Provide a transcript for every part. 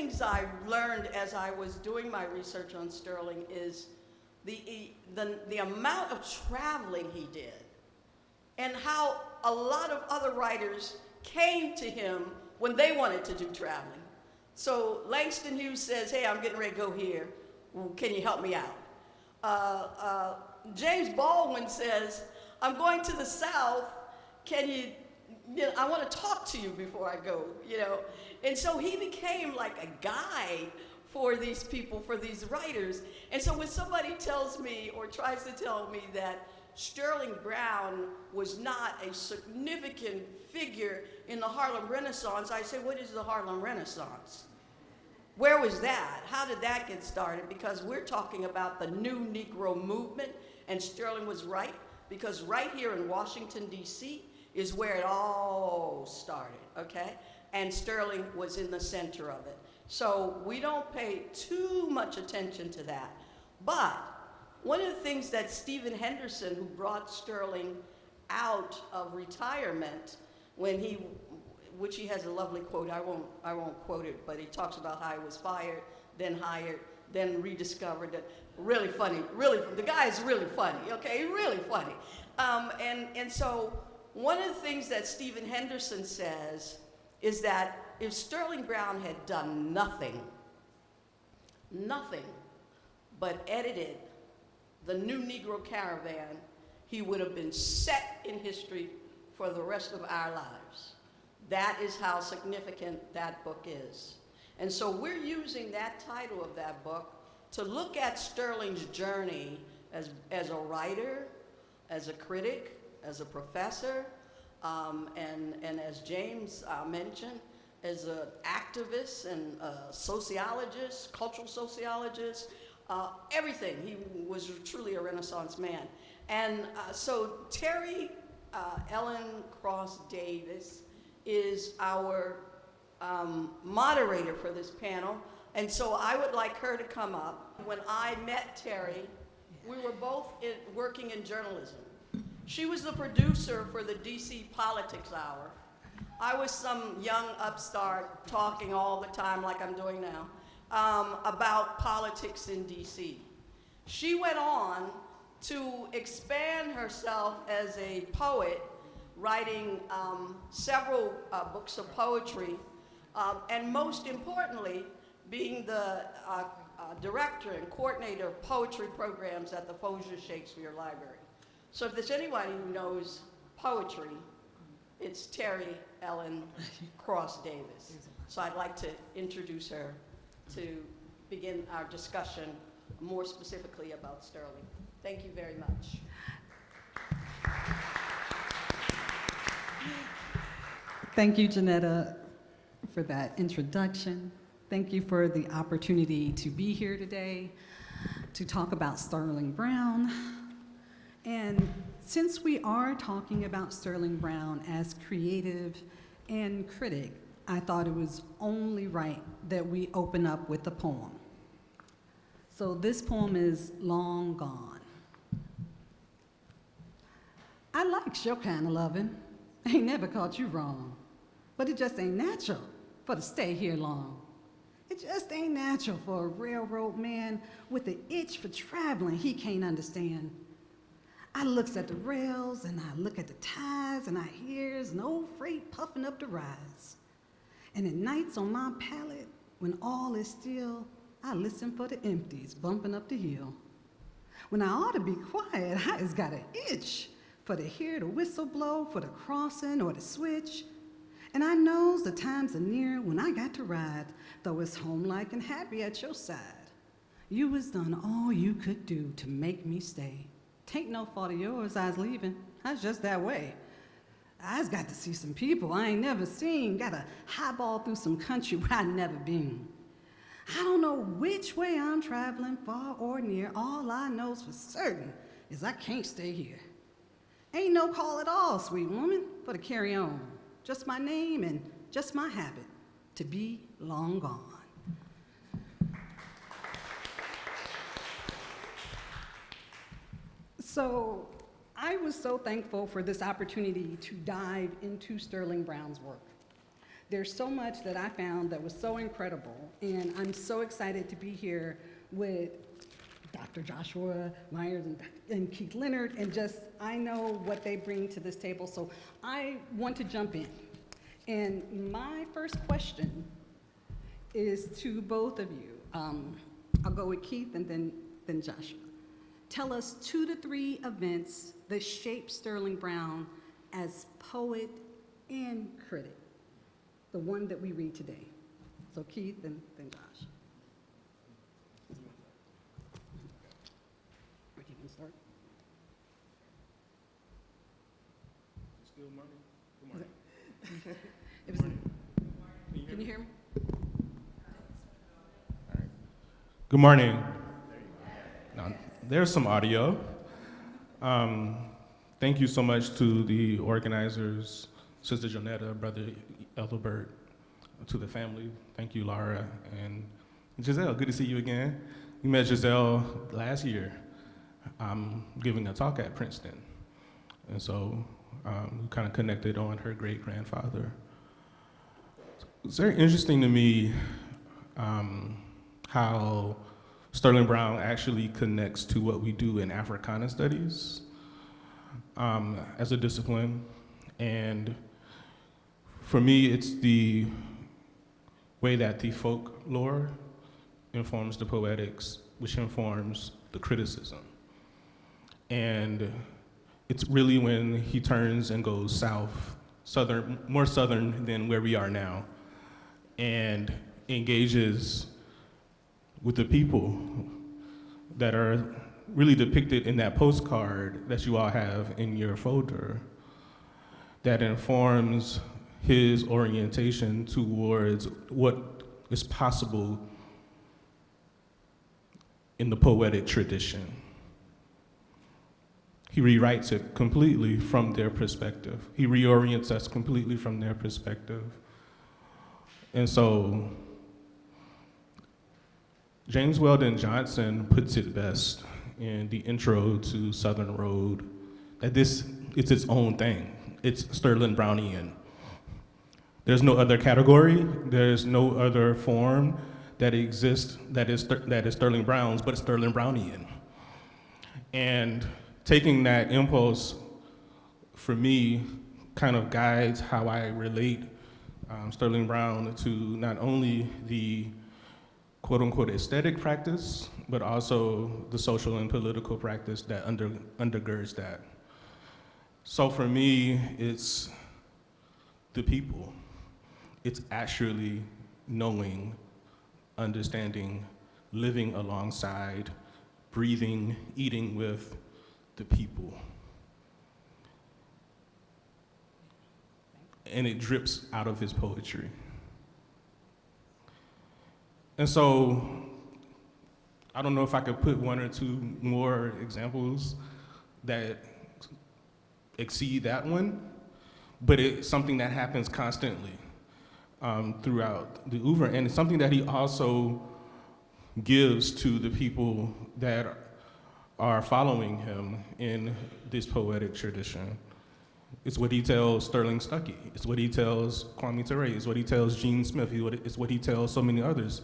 things I learned as I was doing my research on Sterling is the amount of traveling he did, and how a lot of other writers came to him when they wanted to do traveling. So Langston Hughes says, hey, I'm getting ready to go here. Can you help me out? James Baldwin says, I'm going to the South. Can you know, I want to talk to you before I go, you know. And so he became like a guide for these people, for these writers. And so when somebody tells me or tries to tell me that Sterling Brown was not a significant figure in the Harlem Renaissance, I say, what is the Harlem Renaissance? Where was that? How did that get started? Because we're talking about the new Negro movement, and Sterling was right, because right here in Washington, D.C. is where it all started, okay? And Sterling was in the center of it. So we don't pay too much attention to that. But one of the things that Stephen Henderson, who brought Sterling out of retirement, when he, which he has a lovely quote, I won't quote it, but he talks about how he was fired, then hired, then rediscovered. Really funny, the guy is really funny, okay, really funny. And so one of the things that Stephen Henderson says is that if Sterling Brown had done nothing but edited the new Negro Caravan, he would have been set in history for the rest of our lives. That is how significant that book is. And so we're using that title of that book to look at Sterling's journey as a writer, as a critic, as a professor, and as James mentioned, as an activist and a sociologist, cultural sociologist, everything. He was truly a Renaissance man. And so Terry Ellen Cross Davis is our moderator for this panel. And so I would like her to come up. When I met Terry, we were both working in journalism. She was the producer for the DC Politics Hour. I was some young upstart talking all the time like I'm doing now about politics in DC. She went on to expand herself as a poet, writing several books of poetry, and most importantly, being the director and coordinator of poetry programs at the Folger Shakespeare Library. So if there's anybody who knows poetry, it's Terry Ellen Cross Davis. So I'd like to introduce her to begin our discussion more specifically about Sterling. Thank you very much. Thank you, Jonetta, for that introduction. Thank you for the opportunity to be here today to talk about Sterling Brown. And since we are talking about Sterling Brown as creative and critic, I thought it was only right that we open up with a poem. So this poem is Long Gone. I likes your kind of loving. Ain't never caught you wrong. But it just ain't natural for to stay here long. It just ain't natural for a railroad man with an itch for traveling he can't understand. I looks at the rails and I look at the ties and I hears an old freight puffing up the rise. And at nights on my pallet, when all is still, I listen for the empties bumping up the hill. When I ought to be quiet, I just got an itch for to hear the whistle blow for the crossing or the switch. And I knows the times are near when I got to ride, though it's homelike and happy at your side. You was done all you could do to make me stay. Tain't no fault of yours, I was leaving. I was just that way. I just got to see some people I ain't never seen. Got to highball through some country where I never been. I don't know which way I'm traveling, far or near. All I knows for certain is I can't stay here. Ain't no call at all, sweet woman, for to carry on. Just my name and just my habit, to be long gone. So I was so thankful for this opportunity to dive into Sterling Brown's work. There's so much that I found that was so incredible, and I'm so excited to be here with Dr. Joshua Myers and Keith Leonard, and just, I know what they bring to this table, so I want to jump in. And my first question is to both of you. I'll go with Keith and then Joshua. Tell us 2 to 3 events that shaped Sterling Brown as poet and critic, the one that we read today. So Keith and then Josh. Where do you want to start? Still morning? Good morning. It was, can you hear me? All right. Good morning. Now, there's some audio. Thank you so much to the organizers, Sister Jonetta, Brother Ethelbert, to the family. Thank you, Laura, and Giselle, good to see you again. We met Giselle last year, giving a talk at Princeton. And so we kind of connected on her great-grandfather. It's very interesting to me how Sterling Brown actually connects to what we do in Africana studies as a discipline. And for me, it's the way that the folklore informs the poetics, which informs the criticism. And it's really when he turns and goes south, southern, more southern than where we are now, and engages with the people that are really depicted in that postcard that you all have in your folder, that informs his orientation towards what is possible in the poetic tradition. He rewrites it completely from their perspective. He reorients us completely from their perspective. And so, James Weldon Johnson puts it best in the intro to Southern Road, that it's its own thing. It's Sterling Brownian. There's no other category, there's no other form that exists that is Sterling Brown's, but it's Sterling Brownian. And taking that impulse, for me, kind of guides how I relate Sterling Brown to not only the quote-unquote aesthetic practice, but also the social and political practice that undergirds that. So for me, it's the people. It's actually knowing, understanding, living alongside, breathing, eating with the people. And it drips out of his poetry. And so, I don't know if I could put 1 or 2 more examples that exceed that one, but it's something that happens constantly throughout the oeuvre, and it's something that he also gives to the people that are following him in this poetic tradition. It's what he tells Sterling Stuckey. It's what he tells Kwame Ture. It's what he tells Gene Smith. It's what he tells so many others.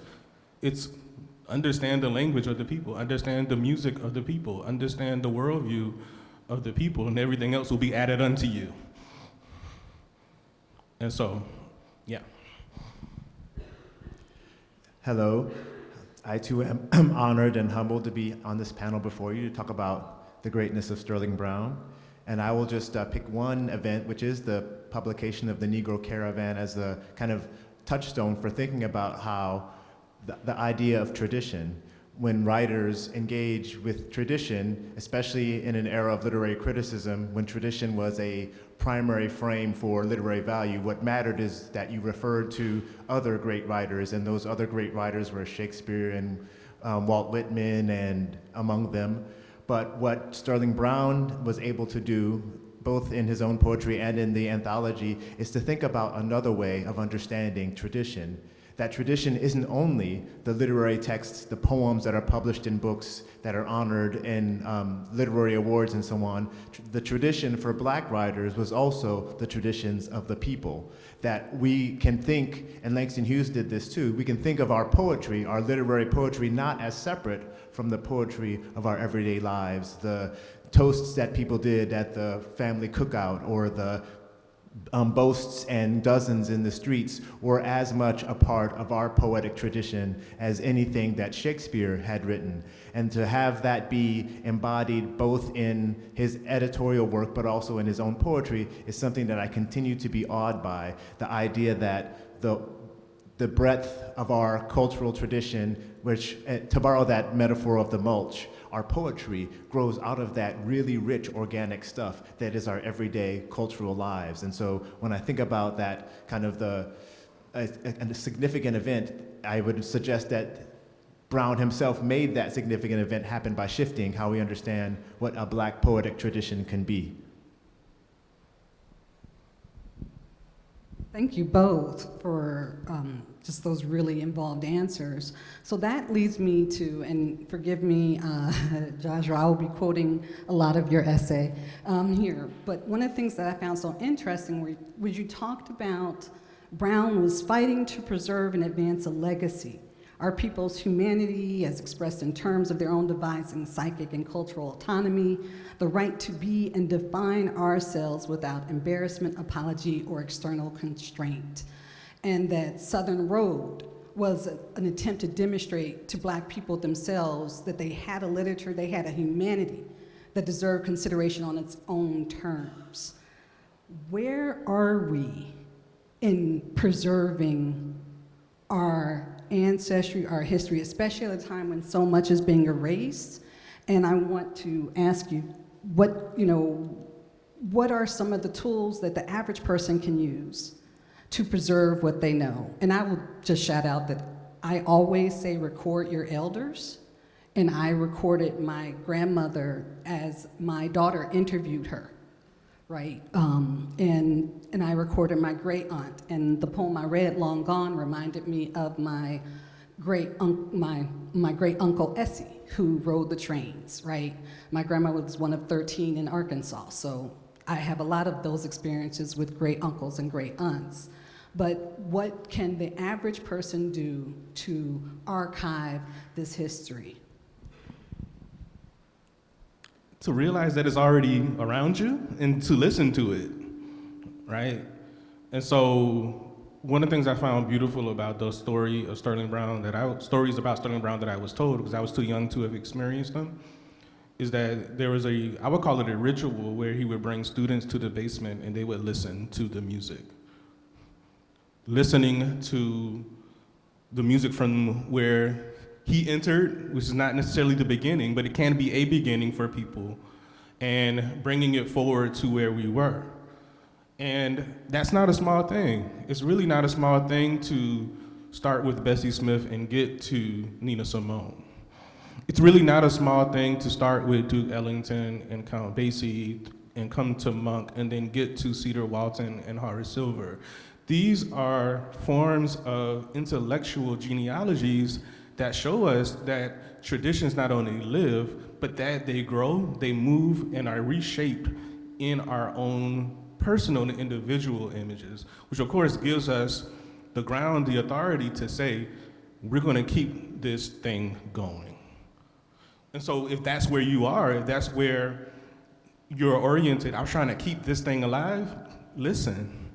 It's understand the language of the people, understand the music of the people, understand the worldview of the people, and everything else will be added unto you. And so, yeah. Hello. I too am honored and humbled to be on this panel before you to talk about the greatness of Sterling Brown. And I will just pick one event, which is the publication of the Negro Caravan as a kind of touchstone for thinking about how the idea of tradition, when writers engage with tradition, especially in an era of literary criticism, when tradition was a primary frame for literary value, what mattered is that you referred to other great writers, and those other great writers were Shakespeare and Walt Whitman and among them. But what Sterling Brown was able to do, both in his own poetry and in the anthology, is to think about another way of understanding tradition That tradition isn't only the literary texts, the poems that are published in books that are honored in literary awards and so on. The tradition for Black writers was also the traditions of the people. That we can think, and Langston Hughes did this too, we can think of our poetry, our literary poetry, not as separate from the poetry of our everyday lives, the toasts that people did at the family cookout, or the boasts and dozens in the streets were as much a part of our poetic tradition as anything that Shakespeare had written. And to have that be embodied both in his editorial work but also in his own poetry is something that I continue to be awed by. The idea that the breadth of our cultural tradition, which, to borrow that metaphor of the mulch, our poetry grows out of that really rich organic stuff that is our everyday cultural lives. And so when I think about that kind of a significant event, I would suggest that Brown himself made that significant event happen by shifting how we understand what a Black poetic tradition can be. Thank you both for just those really involved answers. So that leads me to, and forgive me, Joshua, I will be quoting a lot of your essay here, but one of the things that I found so interesting was you talked about Brown was fighting to preserve and advance a legacy, our people's humanity as expressed in terms of their own devising psychic and cultural autonomy, the right to be and define ourselves without embarrassment, apology, or external constraint. And that Southern Road was an attempt to demonstrate to Black people themselves that they had a literature, they had a humanity that deserved consideration on its own terms. Where are we in preserving our ancestry, our history, especially at a time when so much is being erased? And I want to ask you, what are some of the tools that the average person can use to preserve what they know? And I will just shout out that I always say record your elders, and I recorded my grandmother as my daughter interviewed her, right? And I recorded my great aunt, and the poem I read, Long Gone, reminded me of my great uncle Essie, who rode the trains, right? My grandma was one of 13 in Arkansas, so I have a lot of those experiences with great uncles and great aunts. But what can the average person do to archive this history? To realize that it's already around you and to listen to it, right? And so one of the things I found beautiful about the story of Sterling Brown stories about Sterling Brown that I was told, because I was too young to have experienced them, is that there was I would call it a ritual where he would bring students to the basement and they would listen to the music. Listening to the music from where he entered, which is not necessarily the beginning, but it can be a beginning for people, and bringing it forward to where we were. And that's not a small thing. It's really not a small thing to start with Bessie Smith and get to Nina Simone. It's really not a small thing to start with Duke Ellington and Count Basie and come to Monk and then get to Cedar Walton and Horace Silver. These are forms of intellectual genealogies that show us that traditions not only live, but that they grow, they move, and are reshaped in our own personal and individual images, which of course gives us the ground, the authority to say, we're gonna keep this thing going. And so if that's where you are, if that's where you're oriented, I'm trying to keep this thing alive, listen.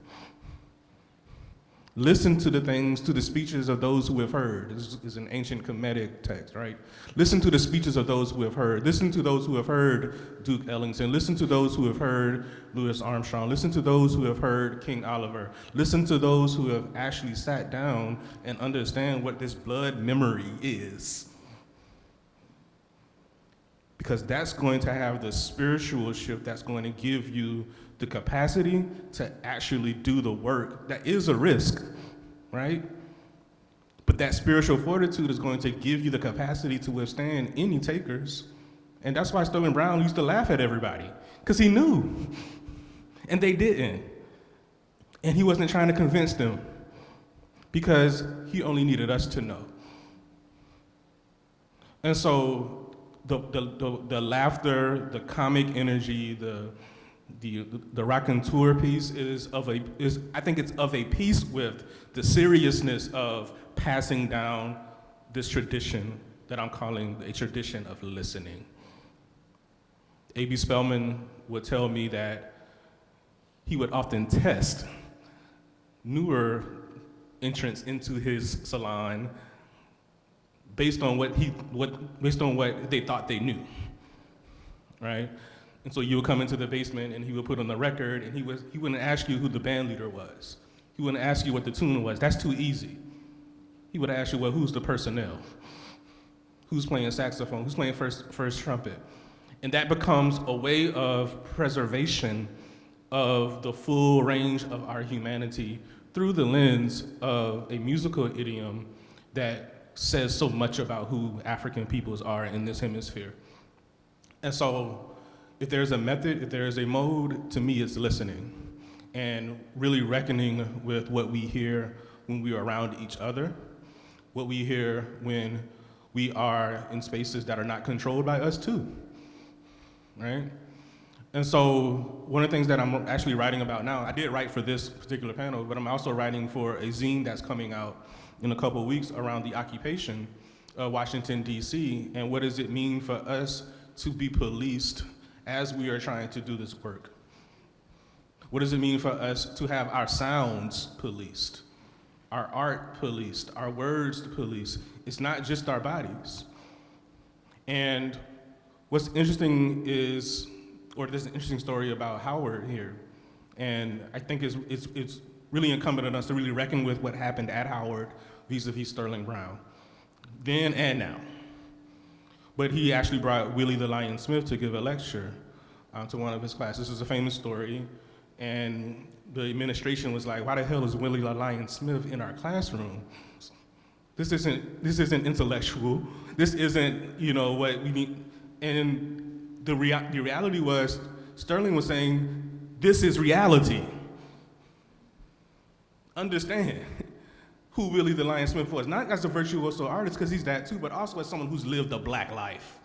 Listen to the things, to the speeches of those who have heard. This is an ancient Kemetic text, right? Listen to the speeches of those who have heard. Listen to those who have heard Duke Ellington. Listen to those who have heard Louis Armstrong. Listen to those who have heard King Oliver. Listen to those who have actually sat down and understand what this blood memory is. Because that's going to have the spiritual shift that's going to give you the capacity to actually do the work. That is a risk, right? But that spiritual fortitude is going to give you the capacity to withstand any takers. And that's why Sterling Brown used to laugh at everybody, because he knew, and they didn't. And he wasn't trying to convince them. because he only needed us to know. And so the laughter, the comic energy, the raconteur piece I think it's of a piece with the seriousness of passing down this tradition that I'm calling a tradition of listening. A.B. Spellman would tell me that he would often test newer entrants into his salon based on what they thought they knew, right? And so you would come into the basement and he would put on the record and he wouldn't ask you who the band leader was. He wouldn't ask you what the tune was. That's too easy. He would ask you, well, who's the personnel? Who's playing saxophone? Who's playing first trumpet? And that becomes a way of preservation of the full range of our humanity through the lens of a musical idiom that says so much about who African peoples are in this hemisphere. And so if there's a method, if there's a mode, to me it's listening and really reckoning with what we hear when we are around each other, what we hear when we are in spaces that are not controlled by us too, right? And so one of the things that I'm actually writing about now, I did write for this particular panel, but I'm also writing for a zine that's coming out in a couple of weeks around the occupation of Washington, DC, and what does it mean for us to be policed as we are trying to do this work? What does it mean for us to have our sounds policed, our art policed, our words policed? It's not just our bodies. And what's interesting is, or there's an interesting story about Howard here, and I think it's really incumbent on us to really reckon with what happened at Howard vis-a-vis Sterling Brown, then and now. But he actually brought Willie the Lion Smith to give a lecture to one of his classes. This is a famous story, and the administration was like, why the hell is Willie the Lion Smith in our classroom? This isn't intellectual. This isn't, what we need. And the reality was, Sterling was saying, this is reality. Understand who Willie the Lion Smith was, not as a virtuoso artist, because he's that too, but also as someone who's lived a black life.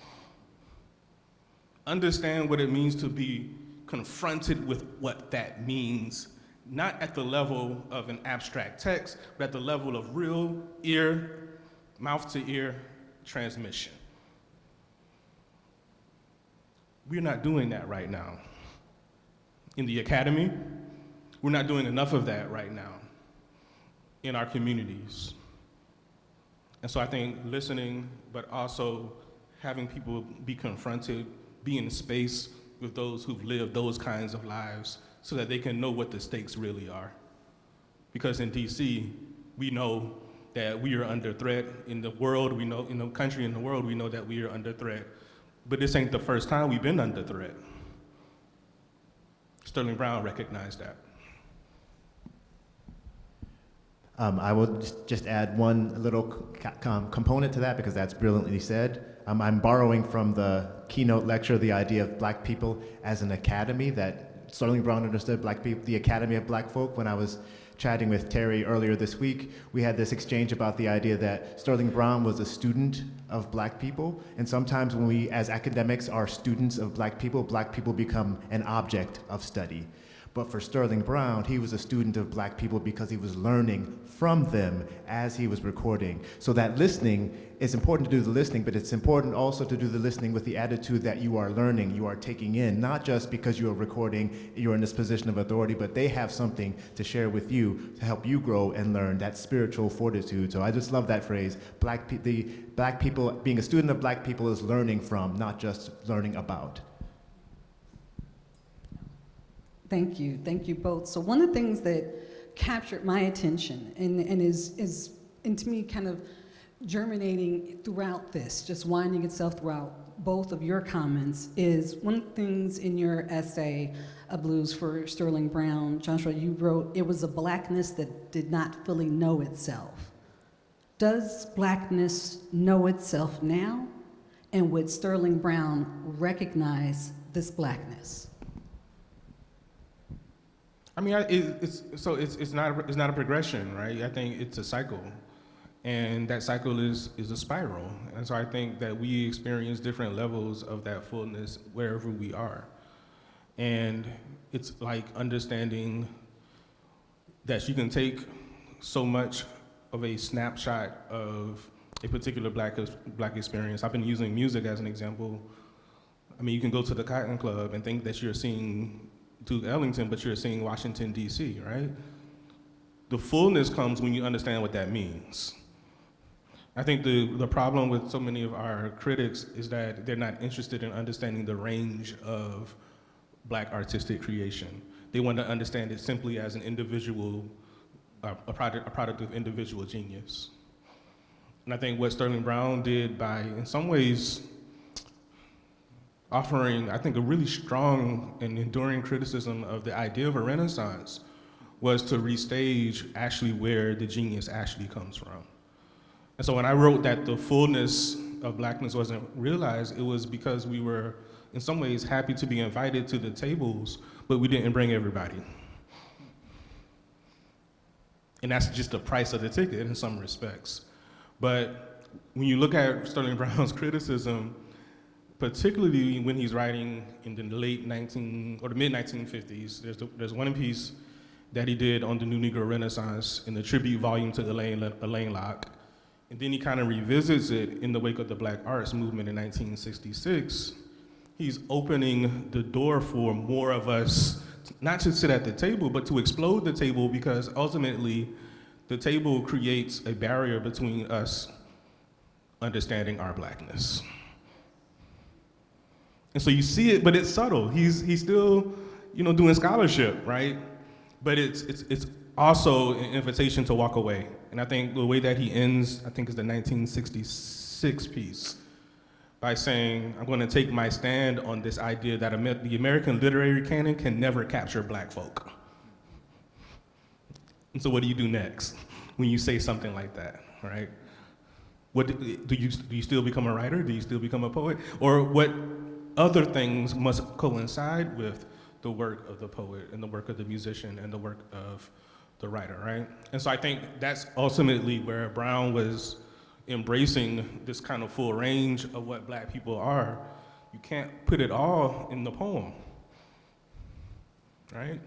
Understand what it means to be confronted with what that means, not at the level of an abstract text, but at the level of real mouth-to-ear transmission. We're not doing that right now. In the academy, we're not doing enough of that right now in our communities. And so I think listening, but also having people be confronted, be in space with those who've lived those kinds of lives so that they can know what the stakes really are. Because in DC, we know that we are under threat. In the world, we know, in the country, in the world, we know that we are under threat. But this ain't the first time we've been under threat. Sterling Brown recognized that. I will just add one little component to that because that's brilliantly said. I'm borrowing from the keynote lecture, the idea of black people as an academy, that Sterling Brown understood black people, the Academy of Black Folk. When I was chatting with Terry earlier this week, we had this exchange about the idea that Sterling Brown was a student of black people. And sometimes when we, as academics, are students of black people become an object of study. But for Sterling Brown, he was a student of black people because he was learning from them as he was recording. So that listening, it's important to do the listening, but it's important also to do the listening with the attitude that you are learning, you are taking in, not just because you are recording, you're in this position of authority, but they have something to share with you to help you grow and learn, that spiritual fortitude. So I just love that phrase. The black people, being a student of black people is learning from, not just learning about. Thank you both. So one of the things that captured my attention and is to me kind of germinating throughout this, just winding itself throughout both of your comments, is one of the things in your essay, A Blues for Sterling Brown, Joshua, you wrote, it was a blackness that did not fully know itself. Does blackness know itself now? And would Sterling Brown recognize this blackness? I mean, it's not a progression, right? I think it's a cycle, and that cycle is a spiral. And so I think that we experience different levels of that fullness wherever we are, and it's like understanding that you can take so much of a snapshot of a particular black experience. I've been using music as an example. I mean, you can go to the Cotton Club and think that you're seeing Duke Ellington, but you're seeing Washington, D.C., right? The fullness comes when you understand what that means. I think the problem with so many of our critics is that they're not interested in understanding the range of black artistic creation. They want to understand it simply as an individual, a product of individual genius. And I think what Sterling Brown did by, in some ways, offering, I think, a really strong and enduring criticism of the idea of a renaissance was to restage actually where the genius actually comes from. And so when I wrote that the fullness of blackness wasn't realized, it was because we were, in some ways, happy to be invited to the tables, but we didn't bring everybody. And that's just the price of the ticket in some respects. But when you look at Sterling Brown's criticism, particularly when he's writing in the late the mid 1950s, there's one piece that he did on the New Negro Renaissance in the tribute volume to Elaine Locke. And then he kind of revisits it in the wake of the Black Arts Movement in 1966. He's opening the door for more of us, not to sit at the table, but to explode the table, because ultimately the table creates a barrier between us understanding our blackness. And so you see it, but it's subtle. He's still, doing scholarship, right? But it's also an invitation to walk away. And I think the way that he ends, I think, is the 1966 piece, by saying, I'm going to take my stand on this idea that the American literary canon can never capture black folk. And so what do you do next when you say something like that, right? What do you still become a writer? Do you still become a poet? Or what other things must coincide with the work of the poet and the work of the musician and the work of the writer, right? And so I think that's ultimately where Brown was embracing this kind of full range of what black people are. You can't put it all in the poem, right?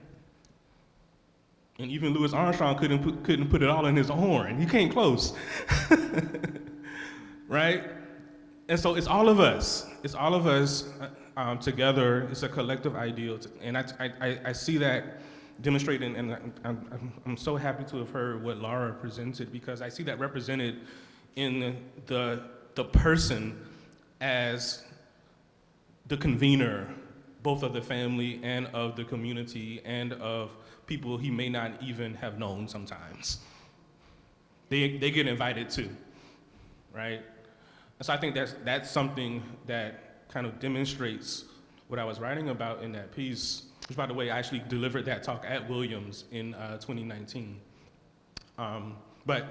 And even Louis Armstrong couldn't put it all in his horn. He came close, right? And so it's all of us. It's all of us together. It's a collective ideal. And I see that demonstrated, and I'm so happy to have heard what Laura presented, because I see that represented in the person as the convener, both of the family and of the community and of people he may not even have known sometimes. They get invited too, right? And so I think that's something that kind of demonstrates what I was writing about in that piece, which, by the way, I actually delivered that talk at Williams in 2019. But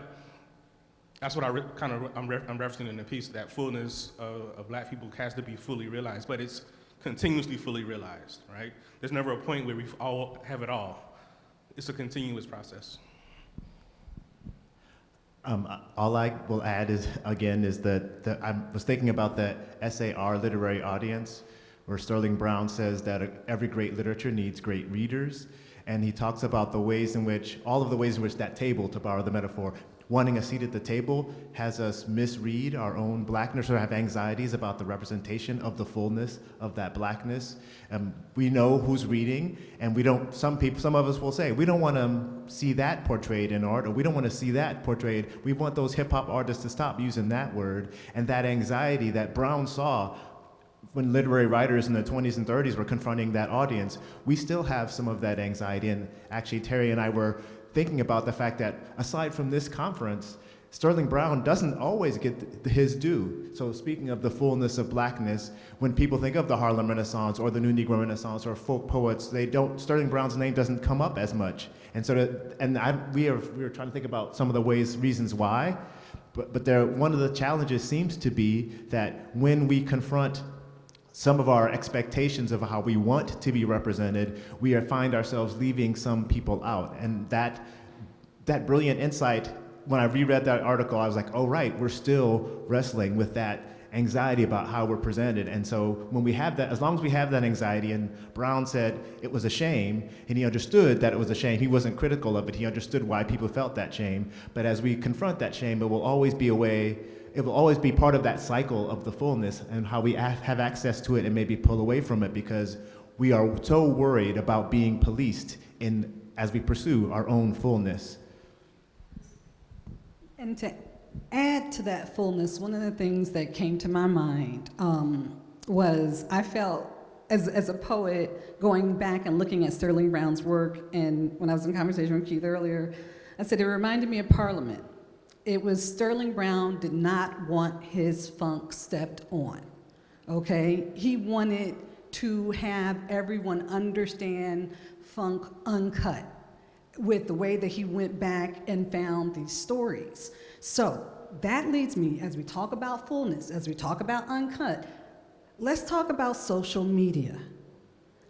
that's what I'm referencing in the piece, that fullness of black people has to be fully realized, but it's continuously fully realized, right? There's never a point where we all have it all. It's a continuous process. All I will add is that I was thinking about the SAR literary audience, where Sterling Brown says that every great literature needs great readers, and he talks about all of the ways in which that table, to borrow the metaphor, wanting a seat at the table has us misread our own blackness or have anxieties about the representation of the fullness of that blackness. We know who's reading, and some of us will say, we don't want to see that portrayed in art, or we don't want to see that portrayed. We want those hip hop artists to stop using that word. And that anxiety that Brown saw when literary writers in the 20s and 30s were confronting that audience, we still have some of that anxiety. And actually, Terry and I were thinking about the fact that aside from this conference, Sterling Brown doesn't always get his due. So speaking of the fullness of blackness, when people think of the Harlem Renaissance or the New Negro Renaissance or folk poets, Sterling Brown's name doesn't come up as much. And we were trying to think about some of the reasons why, but one of the challenges seems to be that when we confront some of our expectations of how we want to be represented, we find ourselves leaving some people out. And that brilliant insight, when I reread that article, I was like, oh right, we're still wrestling with that anxiety about how we're presented. And so when we have that, as long as we have that anxiety, and Brown said it was a shame, and he understood that it was a shame. He wasn't critical of it. He understood why people felt that shame. But as we confront that shame, it will always be it will always be part of that cycle of the fullness and how we have access to it and maybe pull away from it because we are so worried about being policed as we pursue our own fullness. And to add to that fullness, one of the things that came to my mind was I felt, as a poet, going back and looking at Sterling Brown's work, and when I was in conversation with Keith earlier, I said it reminded me of Parliament. It was Sterling Brown did not want his funk stepped on, okay? He wanted to have everyone understand funk uncut with the way that he went back and found these stories. So that leads me, as we talk about fullness, as we talk about uncut, let's talk about social media.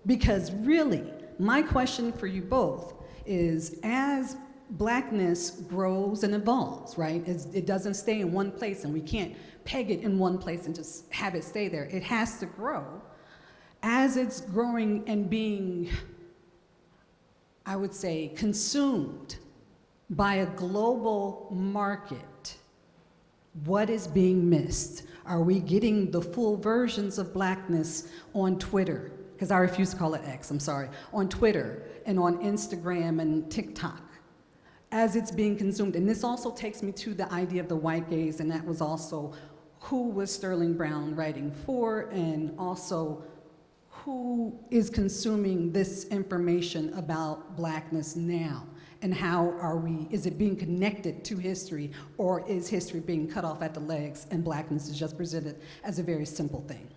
Because really, my question for you both is, as Blackness grows and evolves, right? It doesn't stay in one place, and we can't peg it in one place and just have it stay there. It has to grow. As it's growing and being, I would say, consumed by a global market, what is being missed? Are we getting the full versions of Blackness on Twitter? Because I refuse to call it X, I'm sorry. On Twitter and on Instagram and TikTok, as it's being consumed. And this also takes me to the idea of the white gaze, and that was also who was Sterling Brown writing for, and also who is consuming this information about Blackness now, and how is it being connected to history, or is history being cut off at the legs and Blackness is just presented as a very simple thing?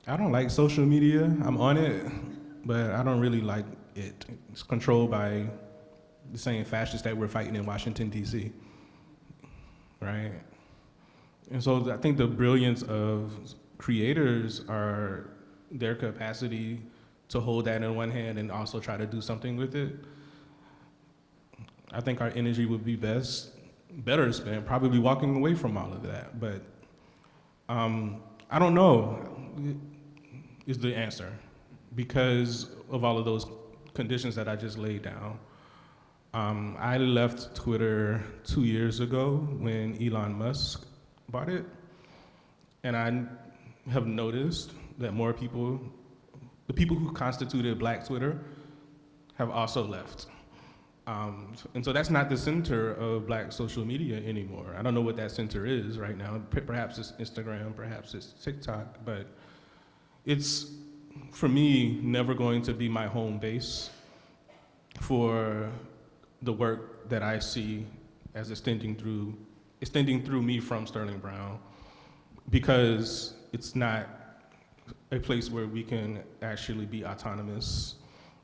I don't like social media. I'm on it, but I don't really like it. It's controlled by the same fascists that we're fighting in Washington, DC, right? And so I think the brilliance of creators are their capacity to hold that in one hand and also try to do something with it. I think our energy would be better spent probably walking away from all of that. But I don't know is the answer, because of all of those conditions that I just laid down. I left Twitter 2 years ago when Elon Musk bought it, and I have noticed that more people, the people who constituted Black Twitter, have also left. And so that's not the center of Black social media anymore. I don't know what that center is right now. Perhaps it's Instagram, perhaps it's TikTok, but it's, for me, never going to be my home base for the work that I see as extending through me from Sterling Brown, because it's not a place where we can actually be autonomous.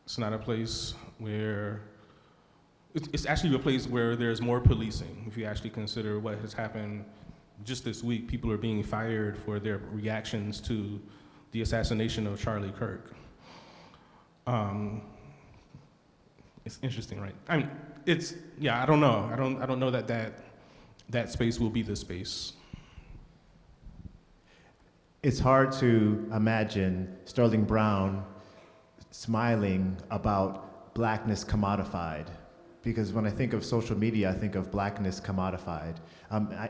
It's not a place where, it's actually a place where there's more policing. If you actually consider what has happened just this week, people are being fired for their reactions to the assassination of Charlie Kirk. It's interesting, right? I mean, I don't know. I don't know that space will be the space. It's hard to imagine Sterling Brown smiling about Blackness commodified, because when I think of social media, I think of Blackness commodified.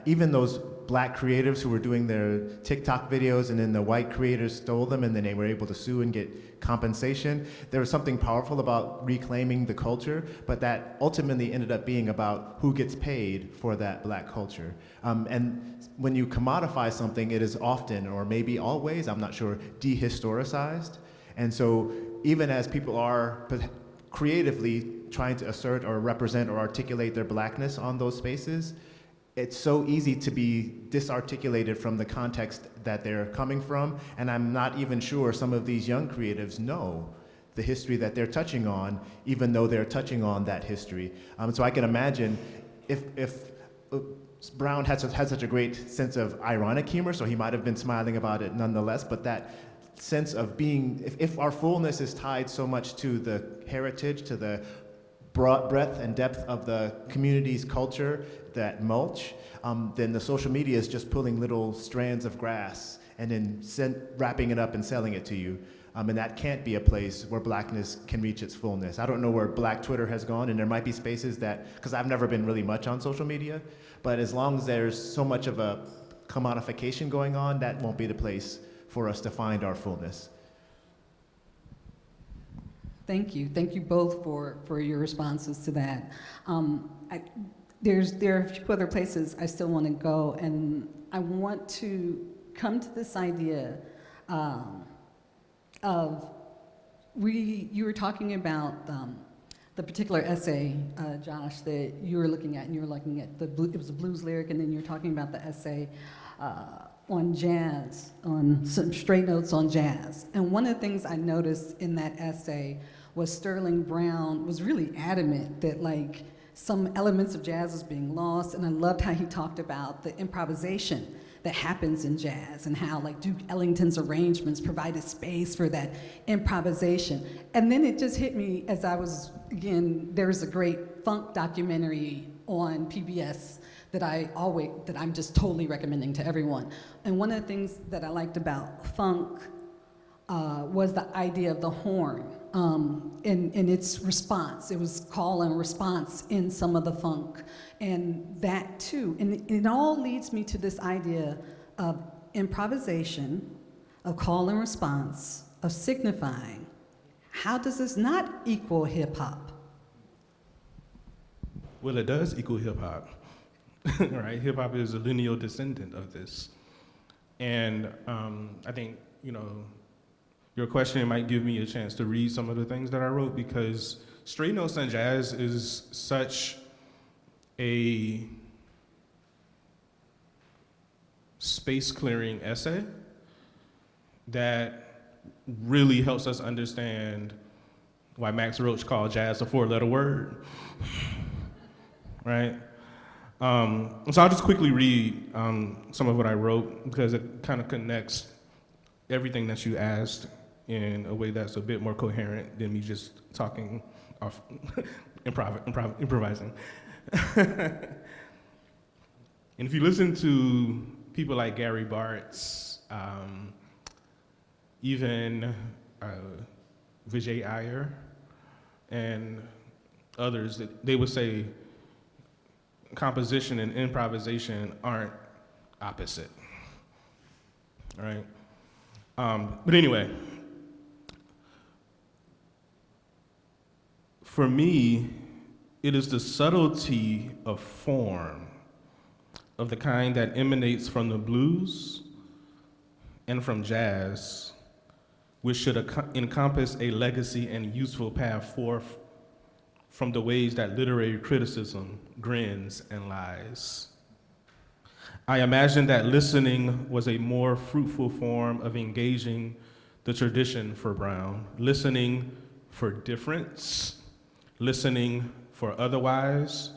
Even those Black creatives who were doing their TikTok videos and then the white creators stole them and then they were able to sue and get compensation, there was something powerful about reclaiming the culture, but that ultimately ended up being about who gets paid for that Black culture. And when you commodify something, it is often, or maybe always, I'm not sure, dehistoricized. And so even as people are creatively trying to assert or represent or articulate their Blackness on those spaces, it's so easy to be disarticulated from the context that they're coming from, and I'm not even sure some of these young creatives know the history that they're touching on, even though they're touching on that history. So I can imagine if Brown had such a great sense of ironic humor, so he might have been smiling about it nonetheless, but that sense of being, if our fullness is tied so much to the heritage, to the broad breadth and depth of the community's culture, that mulch, then the social media is just pulling little strands of grass and then wrapping it up and selling it to you. And that can't be a place where Blackness can reach its fullness. I don't know where Black Twitter has gone, and there might be spaces that, because I've never been really much on social media, but as long as there's so much of a commodification going on, that won't be the place for us to find our fullness. Thank you. Thank you both for your responses to that. There are a few other places I still want to go, and I want to come to this idea you were talking about the particular essay, Josh, that you were looking at, and you were looking at it was a blues lyric, and then you were talking about the essay on jazz, on some straight notes on jazz. And one of the things I noticed in that essay was Sterling Brown was really adamant that like some elements of jazz was being lost, and I loved how he talked about the improvisation that happens in jazz and how like Duke Ellington's arrangements provided space for that improvisation. And then it just hit me as I was, again, there's a great funk documentary on PBS that I'm just totally recommending to everyone. And one of the things that I liked about funk was the idea of the horn in its response. It was call and response in some of the funk, and that too. And it all leads me to this idea of improvisation, of call and response, of signifying. How does this not equal hip hop? Well, it does equal hip hop, right? Hip hop is a lineal descendant of this. And I think, your question might give me a chance to read some of the things that I wrote, because Straight Notes on Jazz is such a space-clearing essay that really helps us understand why Max Roach called jazz a four-letter word, right? So I'll just quickly read some of what I wrote, because it kind of connects everything that you asked in a way that's a bit more coherent than me just talking off, improvising. And if you listen to people like Gary Bartz, even Vijay Iyer, and others, they would say composition and improvisation aren't opposite, right? But anyway, for me, it is the subtlety of form, of the kind that emanates from the blues and from jazz, which should encompass a legacy and useful path forth from the ways that literary criticism grins and lies. I imagine that listening was a more fruitful form of engaging the tradition for Brown, listening for difference, listening for otherwise,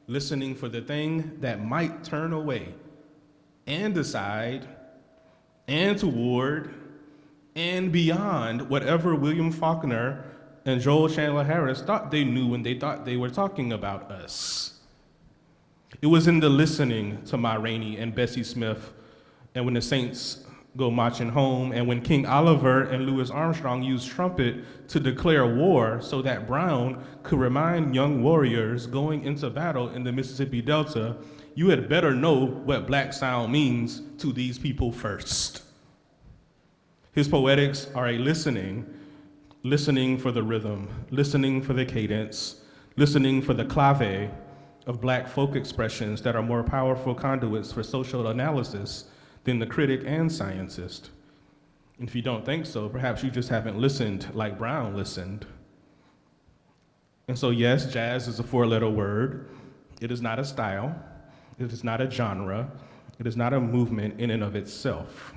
listening for the thing that might turn away and aside and toward and beyond whatever William Faulkner and Joel Chandler Harris thought they knew when they thought they were talking about us. It was in the listening to Ma Rainey and Bessie Smith, and when the Saints go marching home, and when King Oliver and Louis Armstrong used trumpet to declare war so that Brown could remind young warriors going into battle in the Mississippi Delta, you had better know what black sound means to these people first. His poetics are a listening for the rhythm, listening for the cadence, listening for the clave of black folk expressions that are more powerful conduits for social analysis than the critic and scientist. And if you don't think so, perhaps you just haven't listened like Brown listened. And so yes, jazz is a four-letter word. It is not a style. It is not a genre. It is not a movement in and of itself.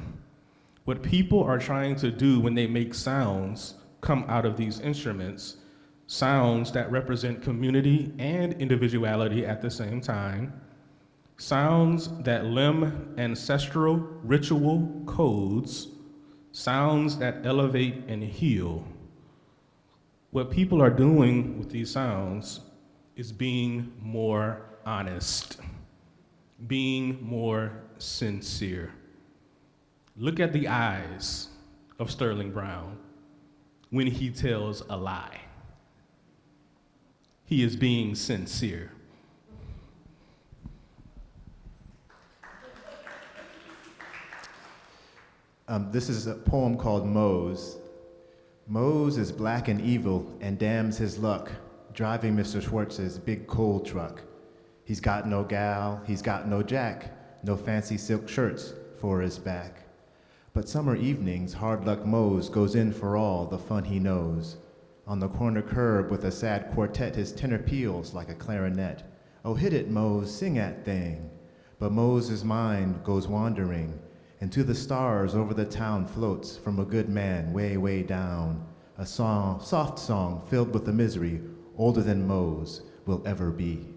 What people are trying to do when they make sounds come out of these instruments, sounds that represent community and individuality at the same time, sounds that limn ancestral ritual codes, sounds that elevate and heal. What people are doing with these sounds is being more honest, being more sincere. Look at the eyes of Sterling Brown when he tells a lie. He is being sincere. This is a poem called Mose. Mose is black and evil and damns his luck, driving Mr. Schwartz's big coal truck. He's got no gal, he's got no jack, no fancy silk shirts for his back. But summer evenings, hard luck Mose goes in for all the fun he knows. On the corner curb with a sad quartet, his tenor peals like a clarinet. Oh, hit it, Mose, sing that thing. But Mose's mind goes wandering, and to the stars over the town floats from a good man way, way down, a song, soft song filled with the misery older than Mose will ever be.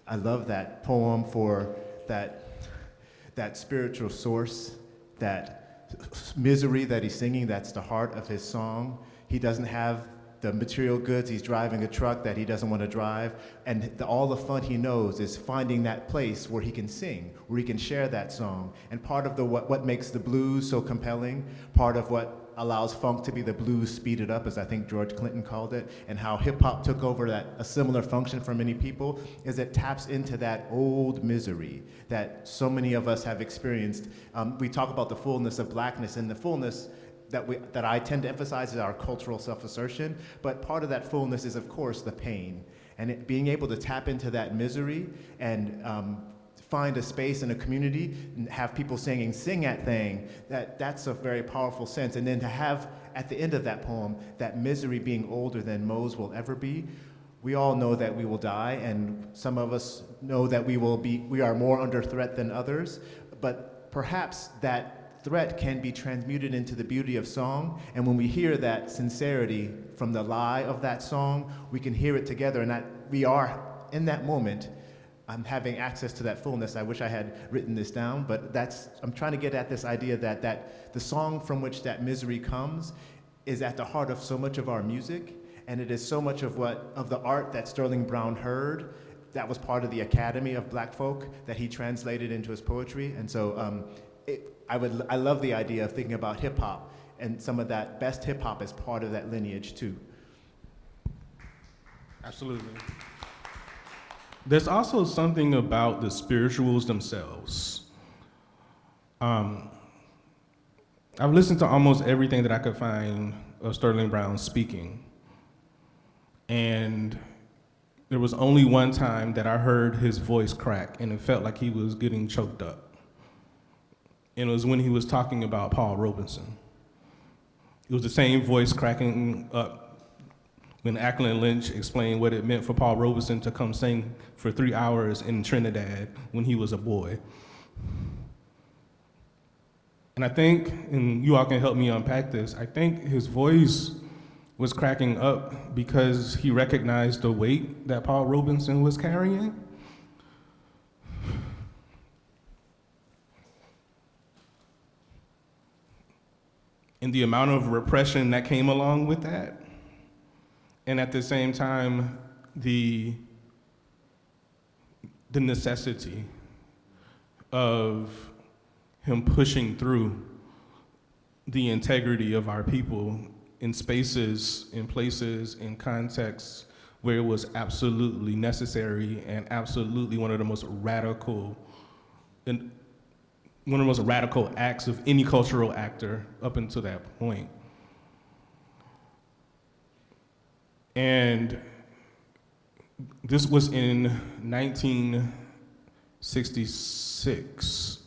I love that poem for that spiritual source, that misery that he's singing, that's the heart of his song. He doesn't have the material goods, he's driving a truck that he doesn't want to drive, and all the fun he knows is finding that place where he can sing, where he can share that song. And part of what makes the blues so compelling, part of what allows funk to be the blues speeded up, as I think George Clinton called it, and how hip hop took over a similar function for many people, is it taps into that old misery that so many of us have experienced. We talk about the fullness of blackness, and the fullness that I tend to emphasize is our cultural self-assertion, but part of that fullness is, of course, the pain. And being able to tap into that misery and find a space in a community and have people singing, sing that thing, that's a very powerful sense. And then to have, at the end of that poem, that misery being older than Mose will ever be. We all know that we will die, and some of us know that we are more under threat than others, but perhaps that threat can be transmuted into the beauty of song, and when we hear that sincerity from the lie of that song, we can hear it together, and that we are, in that moment, I'm having access to that fullness. I wish I had written this down, but I'm trying to get at this idea that the song from which that misery comes is at the heart of so much of our music, and it is so much of the art that Sterling Brown heard that was part of the Academy of Black Folk that he translated into his poetry. And so I love the idea of thinking about hip hop, and some of that best hip hop as part of that lineage too. Absolutely. There's also something about the spirituals themselves. I've listened to almost everything that I could find of Sterling Brown speaking, and there was only one time that I heard his voice crack, and it felt like he was getting choked up. And it was when he was talking about Paul Robeson. It was the same voice cracking up when Ackland Lynch explained what it meant for Paul Robeson to come sing for 3 hours in Trinidad when he was a boy. And I think, and you all can help me unpack this, I think his voice was cracking up because he recognized the weight that Paul Robeson was carrying. And the amount of repression that came along with that. And at the same time, the necessity of him pushing through the integrity of our people in spaces, in places, in contexts where it was absolutely necessary and absolutely one of the most radical acts of any cultural actor up until that point. And this was in 1966.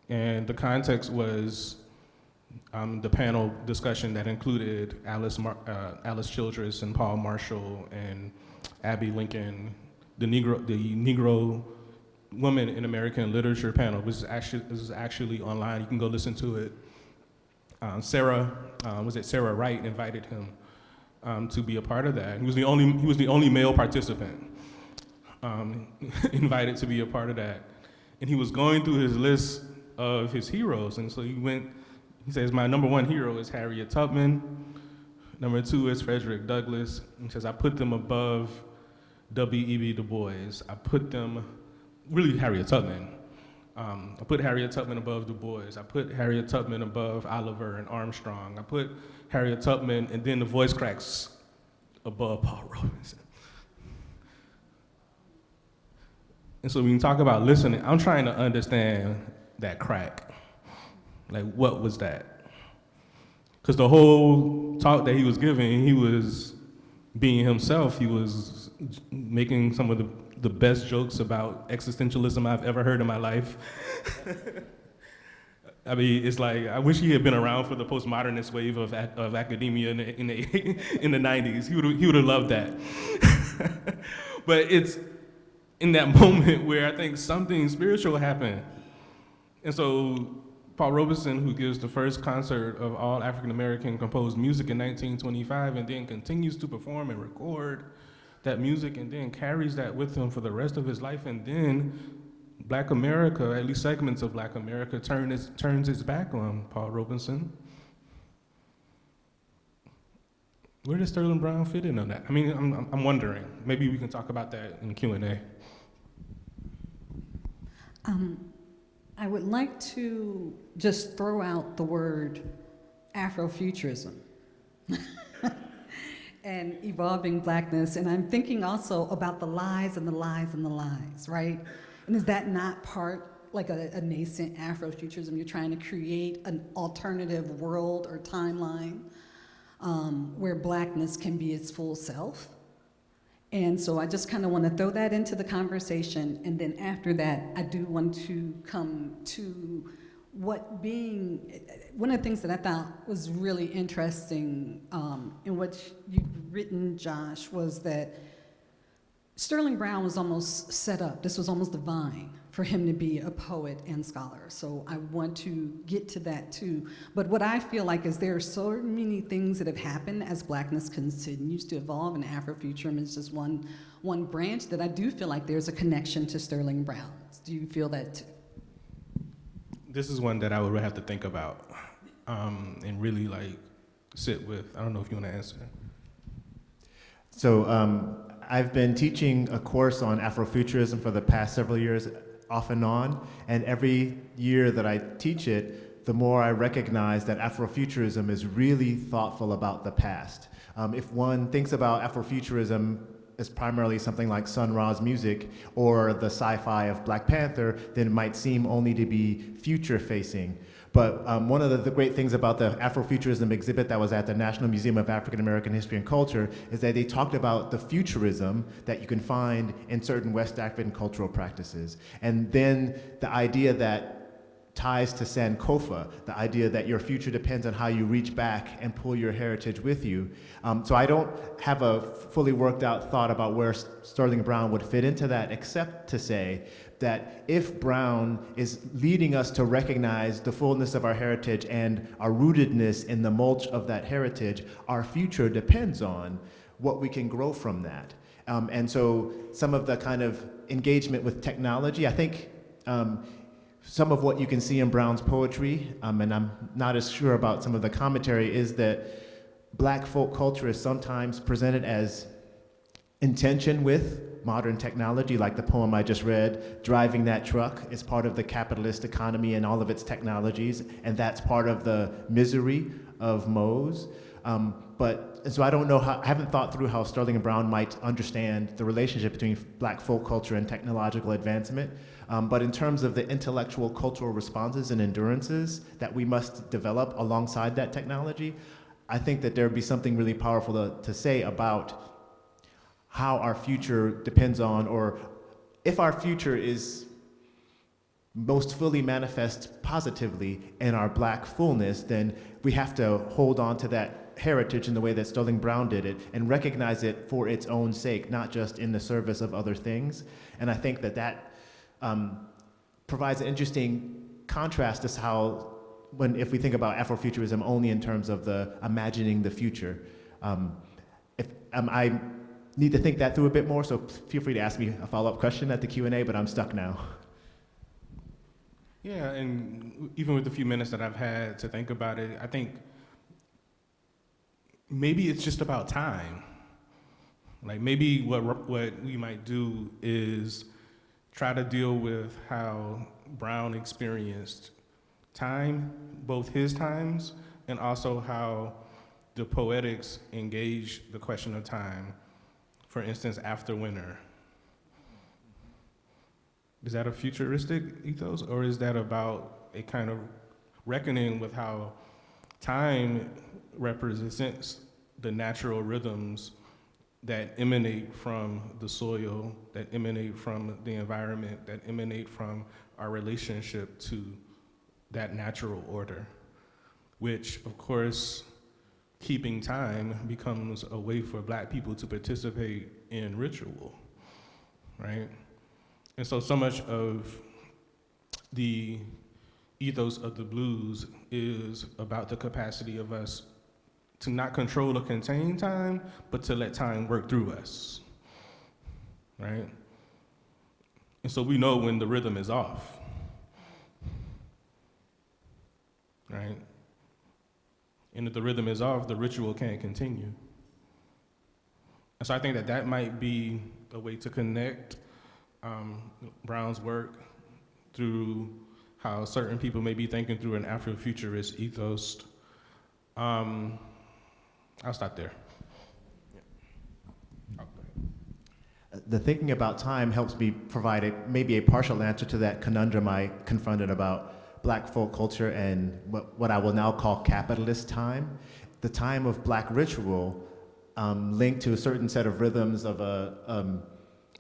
And the context was the panel discussion that included Alice Childress and Paul Marshall and Abby Lincoln, the Negro Women in American Literature panel, which is actually online. You can go listen to it. Sarah Wright invited him to be a part of that. He was the only male participant. invited to be a part of that. And he was going through his list of his heroes. And so he says, my number one hero is Harriet Tubman. Number two is Frederick Douglass. He says, I put them above W.E.B. Du Bois. I put them, really Harriet Tubman. I put Harriet Tubman above Du Bois. I put Harriet Tubman above Oliver and Armstrong. I put Harriet Tubman, and then the voice cracks, above Paul Robeson. And so when you talk about listening, I'm trying to understand that crack. Like, what was that? Because the whole talk that he was giving, he was being himself. He was making some of the best jokes about existentialism I've ever heard in my life. I mean, it's like, I wish he had been around for the postmodernist wave of academia in the 90s. He would have loved that. But it's in that moment where I think something spiritual happened. And so Paul Robeson, who gives the first concert of all African-American composed music in 1925 and then continues to perform and record that music and then carries that with him for the rest of his life, and then Black America, at least segments of Black America, turns its back on Paul Robeson. Where does Sterling Brown fit in on that? I mean, I'm wondering. Maybe we can talk about that in Q&A. I would like to just throw out the word Afrofuturism and evolving Blackness, and I'm thinking also about the lies and the lies and the lies, right? And is that not part, like a nascent Afrofuturism? You're trying to create an alternative world or timeline where Blackness can be its full self. And so I just kind of want to throw that into the conversation, and then after that, I do want to come to one of the things that I thought was really interesting in what you'd written, Josh, was that Sterling Brown was almost set up. This was almost divine for him to be a poet and scholar. So I want to get to that too. But what I feel like is there are so many things that have happened as Blackness continues to evolve, and Afrofuturism is just one branch that I do feel like there's a connection to Sterling Brown. Do you feel that too? This is one that I would have to think about and really like sit with. I don't know if you want to answer. So I've been teaching a course on Afrofuturism for the past several years, off and on, and every year that I teach it, the more I recognize that Afrofuturism is really thoughtful about the past. If one thinks about Afrofuturism as primarily something like Sun Ra's music or the sci-fi of Black Panther, then it might seem only to be future-facing. But one of the great things about the Afrofuturism exhibit that was at the National Museum of African American History and Culture is that they talked about the futurism that you can find in certain West African cultural practices. And then the idea that ties to Sankofa, the idea that your future depends on how you reach back and pull your heritage with you. So I don't have a fully worked out thought about where Sterling Brown would fit into that, except to say that if Brown is leading us to recognize the fullness of our heritage and our rootedness in the mulch of that heritage, our future depends on what we can grow from that. And so some of the kind of engagement with technology, I think some of what you can see in Brown's poetry, and I'm not as sure about some of the commentary, is that Black folk culture is sometimes presented as in tension with modern technology, like the poem I just read, Driving That Truck is part of the capitalist economy and all of its technologies, and that's part of the misery of Mose. And so I don't know I haven't thought through how Sterling and Brown might understand the relationship between Black folk culture and technological advancement. But in terms of the intellectual cultural responses and endurances that we must develop alongside that technology, I think that there would be something really powerful to say about how our future depends on, or if our future is most fully manifest positively in our Black fullness, then we have to hold on to that heritage in the way that Sterling Brown did it and recognize it for its own sake, not just in the service of other things. And I think that provides an interesting contrast as how, if we think about Afrofuturism only in terms of the imagining the future. need to think that through a bit more, so feel free to ask me a follow-up question at the Q&A, but I'm stuck now. Yeah, and even with the few minutes that I've had to think about it, I think maybe it's just about time. Like maybe what we might do is try to deal with how Brown experienced time, both his times, and also how the poetics engage the question of time. For instance, after winter. Is that a futuristic ethos, or is that about a kind of reckoning with how time represents the natural rhythms that emanate from the soil, that emanate from the environment, that emanate from our relationship to that natural order, which, of course, keeping time becomes a way for Black people to participate in ritual, right? And so much of the ethos of the blues is about the capacity of us to not control or contain time, but to let time work through us, right? And so we know when the rhythm is off, right? And if the rhythm is off, the ritual can't continue. And so I think that might be a way to connect Brown's work through how certain people may be thinking through an Afrofuturist ethos. I'll stop there. Yeah. The thinking about time helps me provide maybe a partial answer to that conundrum I confronted about Black folk culture and what I will now call capitalist time. The time of Black ritual linked to a certain set of rhythms of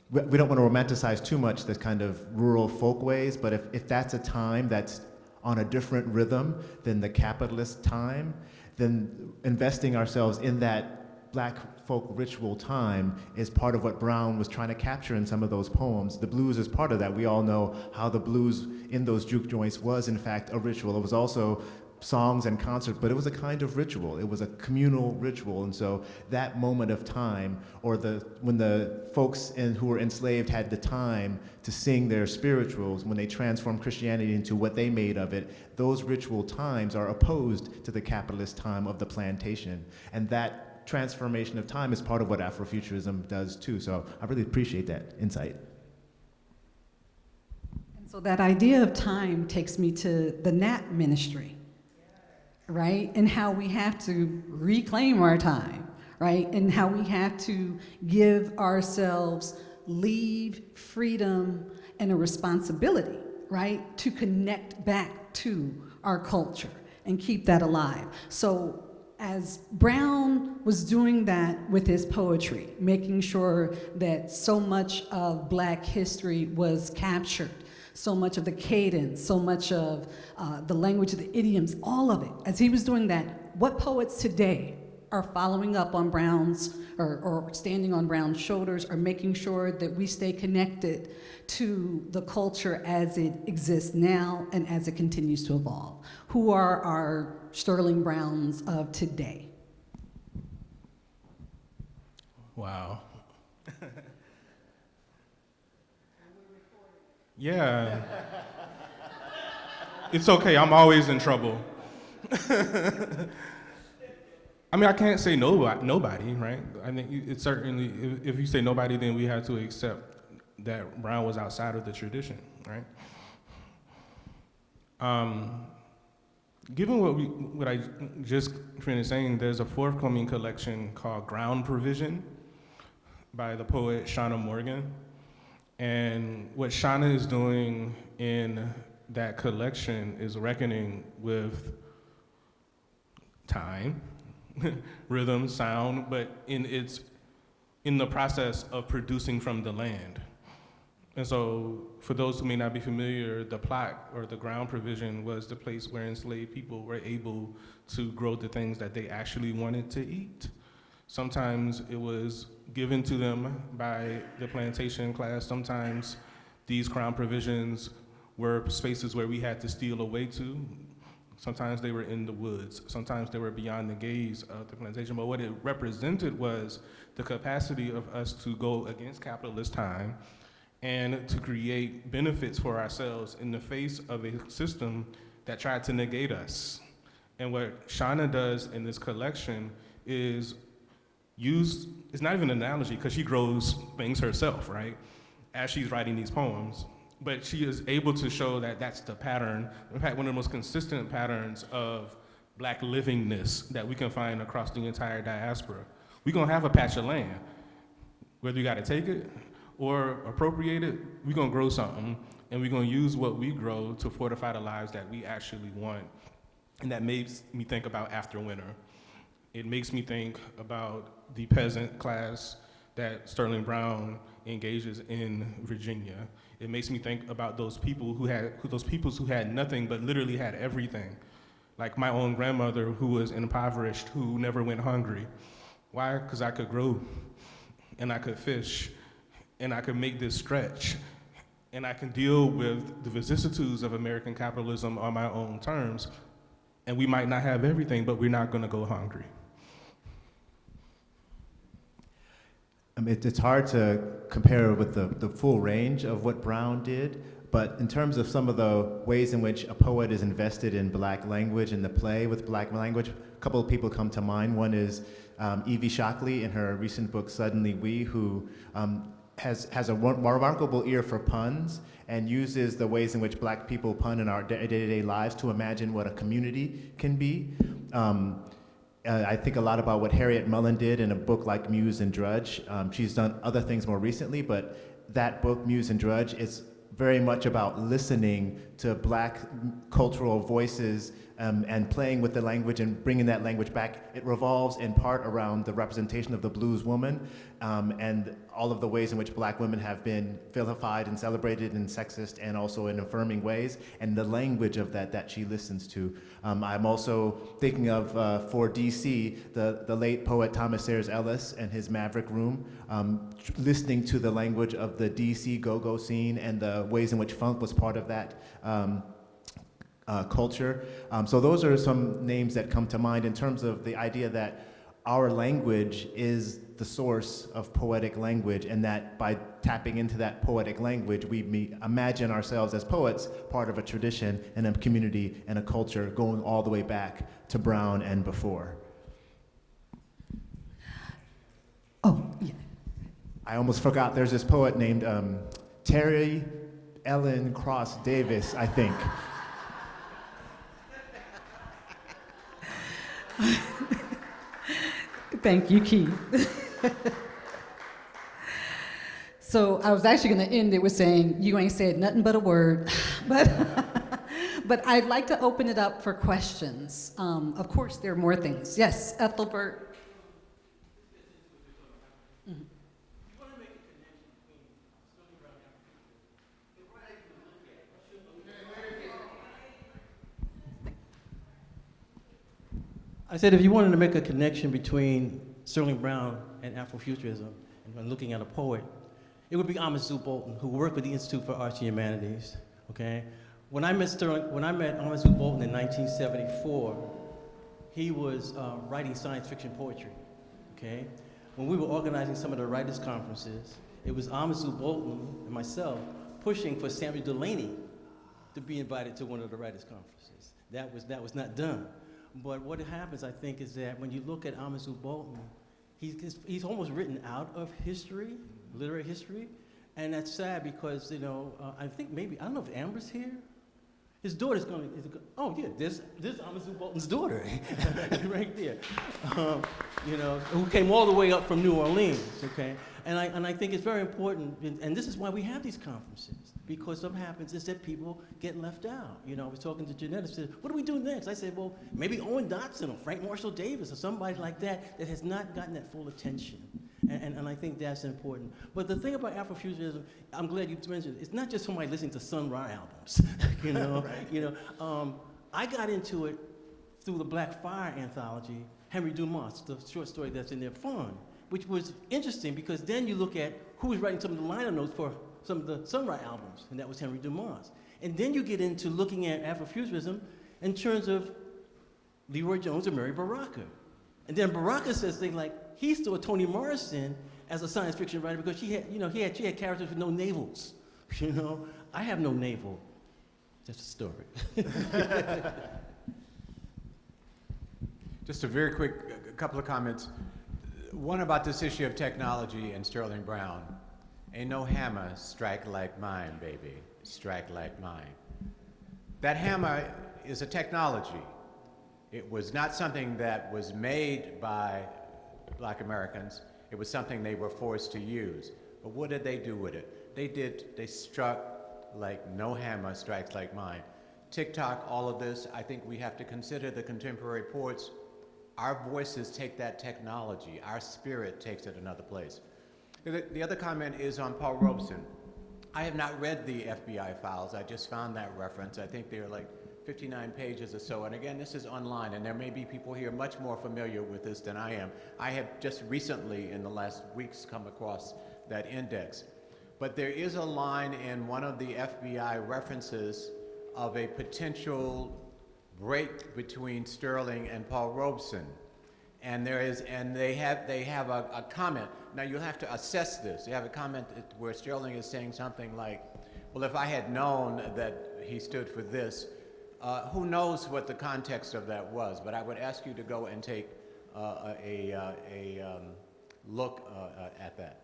we don't want to romanticize too much the kind of rural folkways, but if that's a time that's on a different rhythm than the capitalist time, then investing ourselves in that Black folk ritual time is part of what Brown was trying to capture in some of those poems. The blues is part of that. We all know how the blues in those juke joints was, in fact, a ritual. It was also songs and concerts, but it was a kind of ritual. It was a communal ritual, and so that moment of time, or when the folks who were enslaved had the time to sing their spirituals, when they transformed Christianity into what they made of it, those ritual times are opposed to the capitalist time of the plantation, and that transformation of time is part of what Afrofuturism does too. So I really appreciate that insight. And so that idea of time takes me to the Nat ministry, right? And how we have to reclaim our time, right? And how we have to give ourselves leave, freedom, and a responsibility, right? To connect back to our culture and keep that alive. So as Brown was doing that with his poetry, making sure that so much of Black history was captured, so much of the cadence, so much of the language of the idioms, all of it. As he was doing that, what poets today are following up on Brown's, or standing on Brown's shoulders, or making sure that we stay connected to the culture as it exists now and as it continues to evolve? Who are our Sterling Browns of today? Wow. Yeah. It's okay, I'm always in trouble. I mean, I can't say nobody, right? I think it's certainly, if you say nobody, then we have to accept that Brown was outside of the tradition, right? Given what I just finished saying, there's a forthcoming collection called Ground Provision by the poet Shauna Morgan. And what Shauna is doing in that collection is reckoning with time, rhythm, sound, but in the process of producing from the land. And so for those who may not be familiar, the plot or the ground provision was the place where enslaved people were able to grow the things that they actually wanted to eat. Sometimes it was given to them by the plantation class. Sometimes these ground provisions were spaces where we had to steal away to. Sometimes they were in the woods. Sometimes they were beyond the gaze of the plantation. But what it represented was the capacity of us to go against capitalist time and to create benefits for ourselves in the face of a system that tried to negate us. And what Shauna does in this collection is it's not even an analogy because she grows things herself, right? As she's writing these poems. But she is able to show that that's the pattern, in fact, one of the most consistent patterns of Black livingness that we can find across the entire diaspora. We're gonna have a patch of land. Whether you gotta take it or appropriate it, we're gonna grow something, and we're gonna use what we grow to fortify the lives that we actually want. And that makes me think about after winter. It makes me think about the peasant class that Sterling Brown engages in Virginia. It makes me think about those people who had nothing but literally had everything. Like my own grandmother who was impoverished, who never went hungry. Why? Because I could grow, and I could fish, and I could make this stretch, and I can deal with the vicissitudes of American capitalism on my own terms. And we might not have everything, but we're not gonna go hungry. It's hard to compare with the full range of what Brown did, but in terms of some of the ways in which a poet is invested in Black language and the play with Black language, a couple of people come to mind. One is Evie Shockley in her recent book, Suddenly We, who has a remarkable ear for puns and uses the ways in which Black people pun in our day-to-day lives to imagine what a community can be. I think a lot about what Harriet Mullen did in a book like Muse and Drudge. She's done other things more recently, but that book, Muse and Drudge, is very much about listening to Black cultural voices and playing with the language and bringing that language back. It revolves in part around the representation of the blues woman and all of the ways in which Black women have been vilified and celebrated in sexist and also in affirming ways, and the language of that she listens to. I'm also thinking of, for DC, the late poet Thomas Sayers Ellis and his Maverick Room, listening to the language of the DC go-go scene and the ways in which funk was part of that culture. So those are some names that come to mind in terms of the idea that our language is the source of poetic language, and that by tapping into that poetic language, we imagine ourselves as poets part of a tradition and a community and a culture going all the way back to Brown and before. Oh, yeah. I almost forgot, there's this poet named Terry Ellen Cross Davis, I think. Thank you, Keith. So I was actually going to end it with saying, you ain't said nothing but a word, but I'd like to open it up for questions. Of course, there are more things. Yes, Ethelbert. I said if you wanted to make a connection between Sterling Brown and Afrofuturism, and when looking at a poet, it would be Amazu Bolton, who worked with the Institute for Arts and Humanities, okay? When I met Amazu Bolton in 1974, he was writing science fiction poetry, okay? When we were organizing some of the writers' conferences, it was Amazu Bolton and myself pushing for Samuel Delaney to be invited to one of the writers' conferences. That was not done. But what happens, I think, is that when you look at Amazu Bolton, he's almost written out of history, literary history, and that's sad because, you know, I think maybe, I don't know if Amber's here. His daughter's going to, oh yeah, there's Amazu Bolton's daughter, right there, you know, who came all the way up from New Orleans, okay? And I think it's very important, and this is why we have these conferences, because what happens is that people get left out. You know, I was talking to Jonetta, said, what do we do next? I said, well, maybe Owen Dotson or Frank Marshall Davis or somebody like that has not gotten that full attention. And I think that's important. But the thing about Afrofuturism, I'm glad you mentioned it, it's not just somebody listening to Sun Ra albums, you know? Right. You know, I got into it through the Black Fire anthology, Henry Dumas, the short story that's in there, Fawn, which was interesting because then you look at who was writing some of the liner notes for some of the Sun Ra albums, and that was Henry Dumas. And then you get into looking at Afrofuturism, in terms of Leroy Jones and Mary Baraka. And then Baraka says things like, he stole Toni Morrison as a science fiction writer because she had characters with no navels. You know, I have no navel. Just a story. Just a very quick couple of comments. One about this issue of technology and Sterling Brown. Ain't no hammer strike like mine, baby. Strike like mine. That hammer is a technology. It was not something that was made by Black Americans. It was something they were forced to use. But what did they do with it? They struck like no hammer strikes like mine. TikTok, all of this, I think we have to consider the contemporary poets. Our voices take that technology. Our spirit takes it another place. The other comment is on Paul Robeson. I have not read the FBI files. I just found that reference. I think they're like 59 pages or so. And again, this is online, and there may be people here much more familiar with this than I am. I have just recently, in the last weeks, come across that index. But there is a line in one of the FBI references of a potential break between Sterling and Paul Robeson. And they have a comment. Now you'll have to assess this. They have a comment where Sterling is saying something like, well, if I had known that he stood for this, who knows what the context of that was, but I would ask you to go and take a look at that.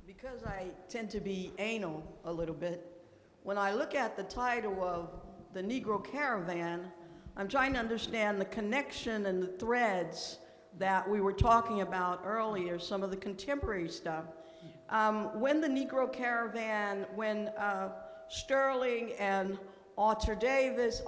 Because I tend to be anal a little bit, when I look at the title of the Negro Caravan, I'm trying to understand the connection and the threads that we were talking about earlier, some of the contemporary stuff. When the Negro Caravan, when Sterling and Arthur Davis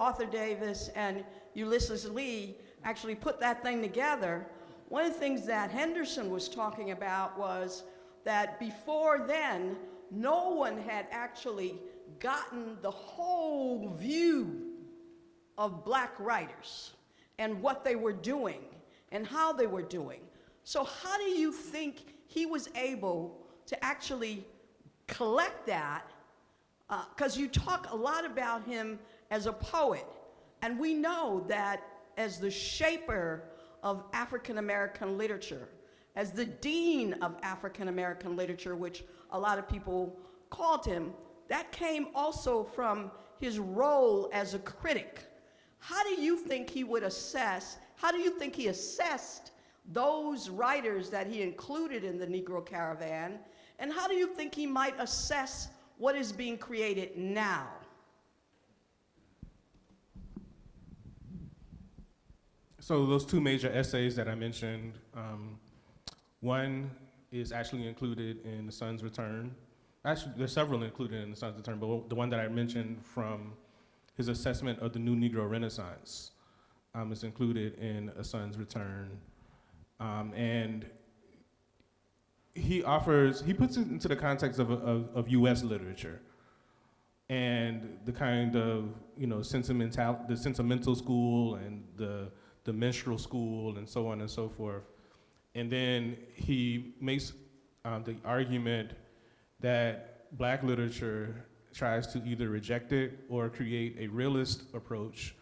and Ulysses Lee actually put that thing together, one of the things that Henderson was talking about was that before then, no one had actually gotten the whole view of Black writers and what they were doing and how they were doing. So how do you think he was able to actually collect that? Because you talk a lot about him as a poet, and we know that as the shaper of African American literature, as the dean of African American literature, which a lot of people called him, that came also from his role as a critic. How do you think he would assess, how do you think he assessed those writers that he included in the Negro Caravan, and how do you think he might assess what is being created now? So those two major essays that I mentioned, one is actually included in The Sun's Return. Actually, there's several included in The Sun's Return, but the one that I mentioned from his assessment of the New Negro Renaissance is included in A Sun's Return. And he puts it into the context of US literature and the kind of, the sentimental school and the minstrel school and so on and so forth. And then he makes the argument that Black literature tries to either reject it or create a realist approach,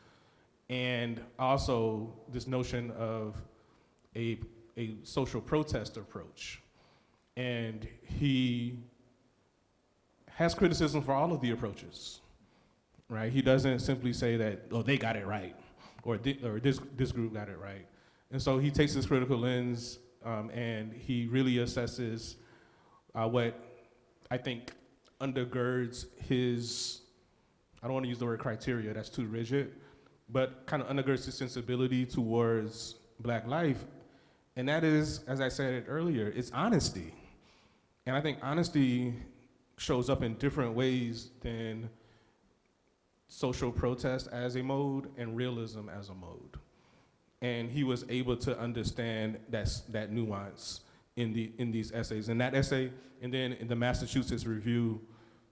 and also this notion of a social protest approach. And he has criticism for all of the approaches, right? He doesn't simply say that, oh, they got it right, or this group got it right. And so he takes this critical lens and he really assesses what I think undergirds his, I don't want to use the word criteria, that's too rigid, but kind of undergirds his sensibility towards Black life. And that is, as I said earlier, it's honesty. And I think honesty shows up in different ways than social protest as a mode and realism as a mode. And he was able to understand that nuance in these essays. In that essay, and then in the Massachusetts Review,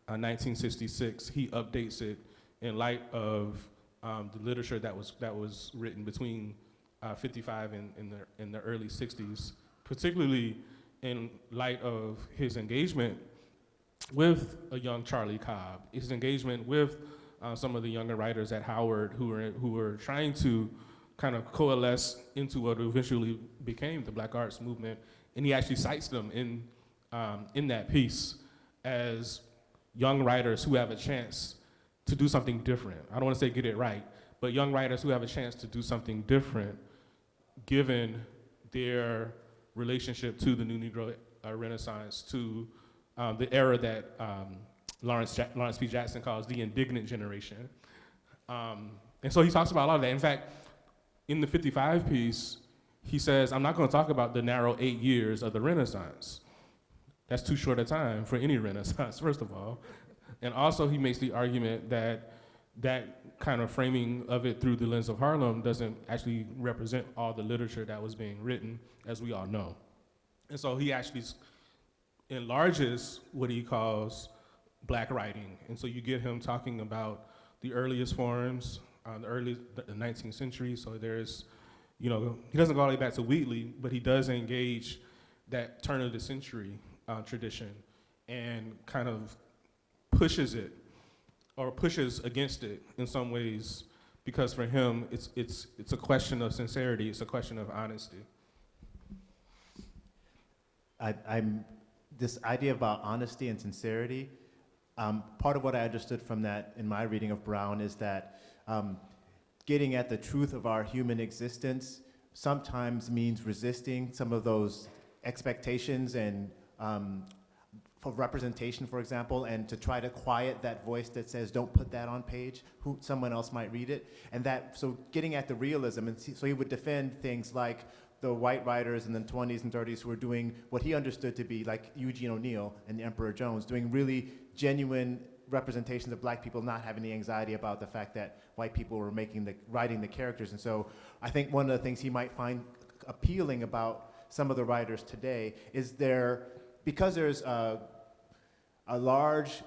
1966, he updates it in light of the literature that was written between 55 and in the early 60s, particularly in light of his engagement with a young Charlie Cobb, his engagement with some of the younger writers at Howard who were trying to kind of coalesce into what eventually became the Black Arts Movement, and he actually cites them in that piece as young writers who have a chance to do something different. I don't want to say get it right, but young writers who have a chance to do something different given their relationship to the New Negro Renaissance, to the era that Lawrence P. Jackson calls the indignant generation. And so he talks about a lot of that. In fact, in the 55 piece, he says, I'm not going to talk about the narrow 8 years of the Renaissance. That's too short a time for any Renaissance, first of all. And also he makes the argument that that kind of framing of it through the lens of Harlem doesn't actually represent all the literature that was being written, as we all know. And so he actually enlarges what he calls Black writing. And so you get him talking about the earliest forms, the 19th century. So there's, he doesn't go all the way back to Wheatley, but he does engage that turn of the century tradition and kind of pushes it or pushes against it in some ways, because for him it's a question of sincerity, it's a question of honesty. This idea about honesty and sincerity, part of what I understood from that in my reading of Brown is that getting at the truth of our human existence sometimes means resisting some of those expectations and for representation, for example, and to try to quiet that voice that says, don't put that on page, someone else might read it. And so getting at the realism, and so he would defend things like the white writers in the 20s and 30s who were doing what he understood to be, like Eugene O'Neill and the Emperor Jones, doing really genuine representations of Black people, not having any anxiety about the fact that white people were writing the characters. And so I think one of the things he might find appealing about some of the writers today is because there's a large,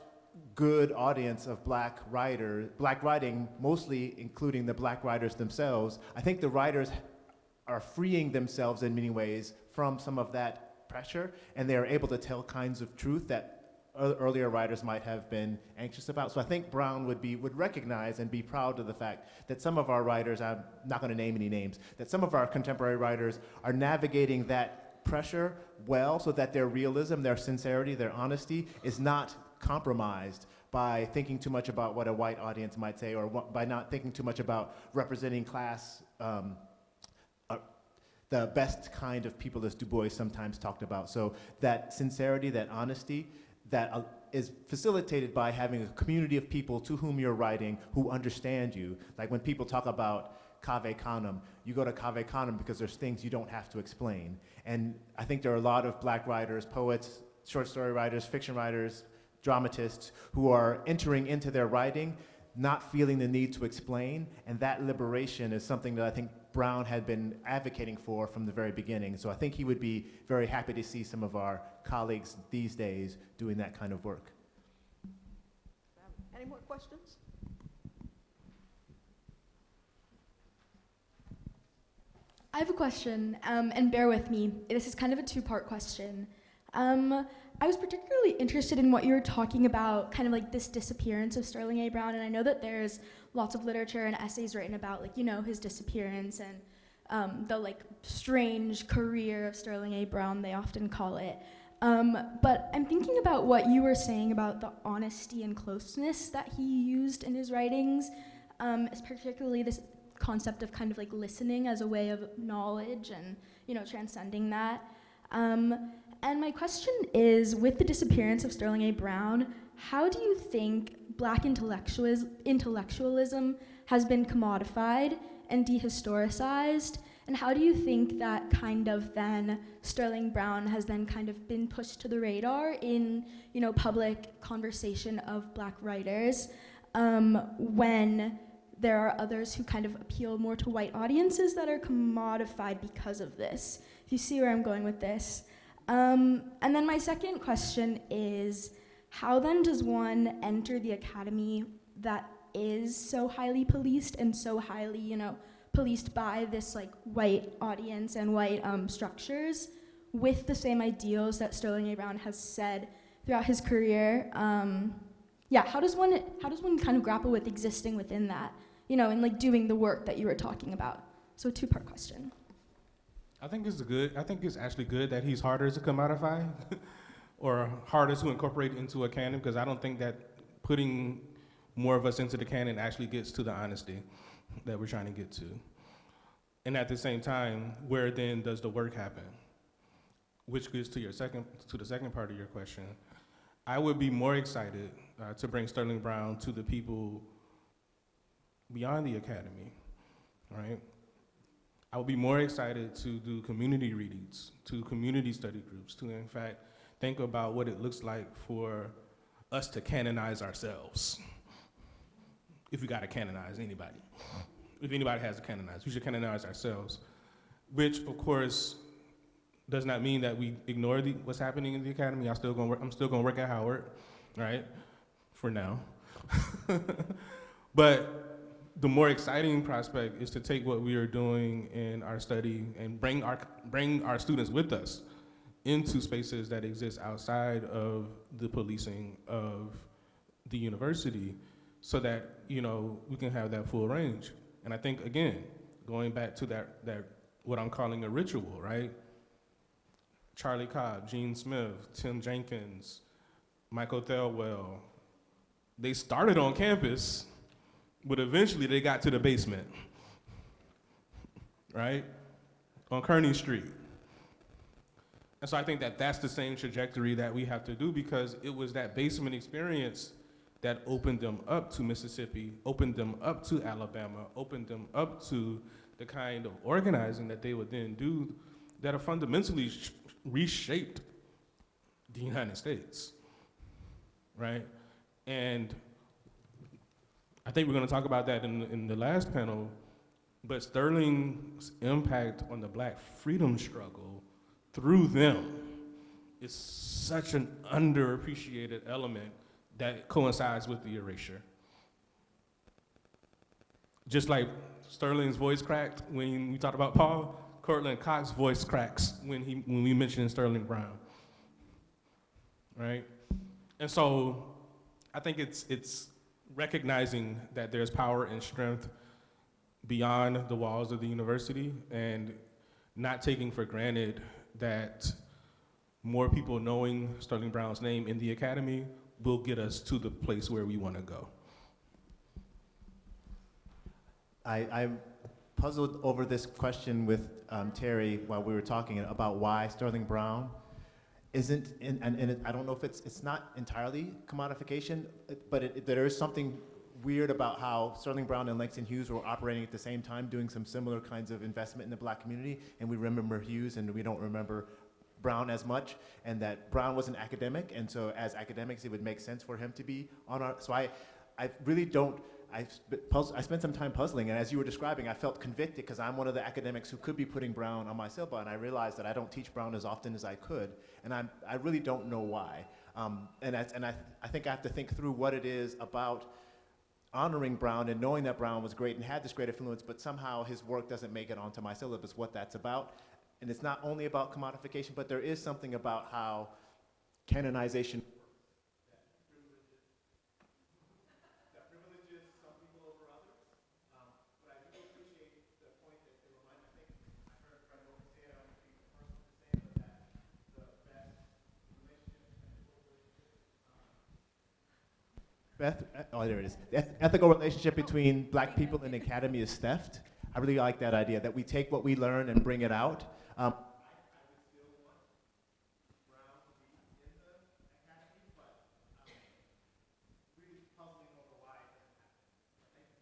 good audience of Black writing, mostly including the Black writers themselves, I think the writers are freeing themselves in many ways from some of that pressure, and they are able to tell kinds of truth that earlier writers might have been anxious about. So I think Brown would recognize and be proud of the fact that some of our writers, I'm not going to name any names, that some of our contemporary writers are navigating that pressure well, so that their realism, their sincerity, their honesty is not compromised by thinking too much about what a white audience might say, or by not thinking too much about representing class, the best kind of people, as Du Bois sometimes talked about. So that sincerity, that honesty, that is facilitated by having a community of people to whom you're writing who understand you. Like when people talk about Cave Canem, you go to Cave Canem because there's things you don't have to explain. And I think there are a lot of Black writers, poets, short story writers, fiction writers, dramatists who are entering into their writing not feeling the need to explain, and that liberation is something that I think Brown had been advocating for from the very beginning. So I think he would be very happy to see some of our colleagues these days doing that kind of work. Any more questions? I have a question, and bear with me. This is kind of a two-part question. I was particularly interested in what you were talking about, kind of like this disappearance of Sterling A. Brown, and I know that there's lots of literature and essays written about, like, his disappearance and the, like, strange career of Sterling A. Brown, they often call it. But I'm thinking about what you were saying about the honesty and closeness that he used in his writings, particularly this concept of kind of like listening as a way of knowledge and, transcending that. And my question is, with the disappearance of Sterling A. Brown, how do you think Black intellectualism has been commodified and dehistoricized? And how do you think that kind of then Sterling Brown has then kind of been pushed to the radar in, public conversation of Black writers, when there are others who kind of appeal more to white audiences that are commodified because of this? If you see where I'm going with this. And then my second question is, how then does one enter the academy that is so highly policed and so highly, policed by this like white audience and white structures with the same ideals that Sterling A. Brown has said throughout his career. Yeah, how does one kind of grapple with existing within that, you know, and like doing the work that you were talking about? So a two-part question. I think it's actually good that he's harder to commodify or harder to incorporate into a canon, because I don't think that putting more of us into the canon actually gets to the honesty that we're trying to get to. And at the same time, where then does the work happen? Which gets to the second part of your question. I would be more excited to bring Sterling Brown to the people beyond the academy, right? I would be more excited to do community readings, to community study groups, to in fact think about what it looks like for us to canonize ourselves. If we gotta canonize anybody. If anybody has to canonize, we should canonize ourselves. Which, of course, does not mean that we ignore what's happening in the academy. I'm still gonna work at Howard, right? For now. But the more exciting prospect is to take what we are doing in our study and bring our students with us into spaces that exist outside of the policing of the university, so that, you know, we can have that full range. And I think, again, going back to that what I'm calling a ritual, right? Charlie Cobb, Gene Smith, Tim Jenkins, Michael Thelwell, they started on campus, but eventually they got to the basement, right? On Kearney Street. And so I think that that's the same trajectory that we have to do, because it was that basement experience that opened them up to Mississippi, opened them up to Alabama, opened them up to the kind of organizing that they would then do that have fundamentally reshaped the United States, right? And I think we're gonna talk about that in the last panel, but Sterling's impact on the Black freedom struggle through them is such an underappreciated element that coincides with the erasure. Just like Sterling's voice cracked when we talked about Paul, Cortland Cox's voice cracks when we mention Sterling Brown, right? And so I think it's recognizing that there's power and strength beyond the walls of the university, and not taking for granted that more people knowing Sterling Brown's name in the academy will get us to the place where we want to go. I'm puzzled over this question with Terry while we were talking about why Sterling Brown isn't, I don't know if it's not entirely commodification, but there is something weird about how Sterling Brown and Langston Hughes were operating at the same time, doing some similar kinds of investment in the Black community, and we remember Hughes and we don't remember Brown as much, and that Brown was an academic, and so as academics it would make sense for him to be on our, so I really don't, I spent some time puzzling, and as you were describing, I felt convicted because I'm one of the academics who could be putting Brown on my syllabus, and I realized that I don't teach Brown as often as I could, and I really don't know why. And I think I have to think through what it is about honoring Brown and knowing that Brown was great and had this great influence, but somehow his work doesn't make it onto my syllabus, what that's about. And it's not only about commodification, but there is something about how canonization that privileges some people over others. But I do appreciate the point that they remind. I think I heard Fred Wilson say it. I don't think the first one to say it, but that the best relationship, there it is. The ethical relationship between Black people and the academy is theft. I really like that idea, that we take what we learn and bring it out. I would still want Brown to be in the academy, but really puzzling over why it doesn't happen.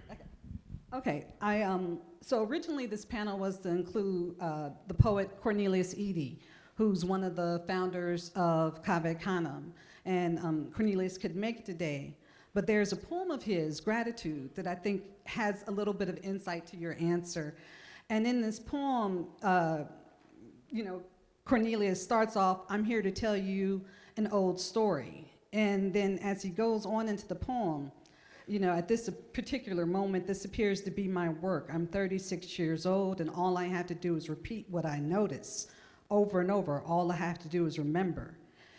Thank you. Okay, so originally this panel was to include the poet Cornelius Eady, who's one of the founders of Cave Canem, and Cornelius couldn't make it today, but there's a poem of his, Gratitude, that I think has a little bit of insight to your answer. And in this poem, you know, Cornelius starts off, I'm here to tell you an old story. And then as he goes on into the poem, you know, at this particular moment, this appears to be my work. I'm 36 years old, and all I have to do is repeat what I notice over and over. All I have to do is remember.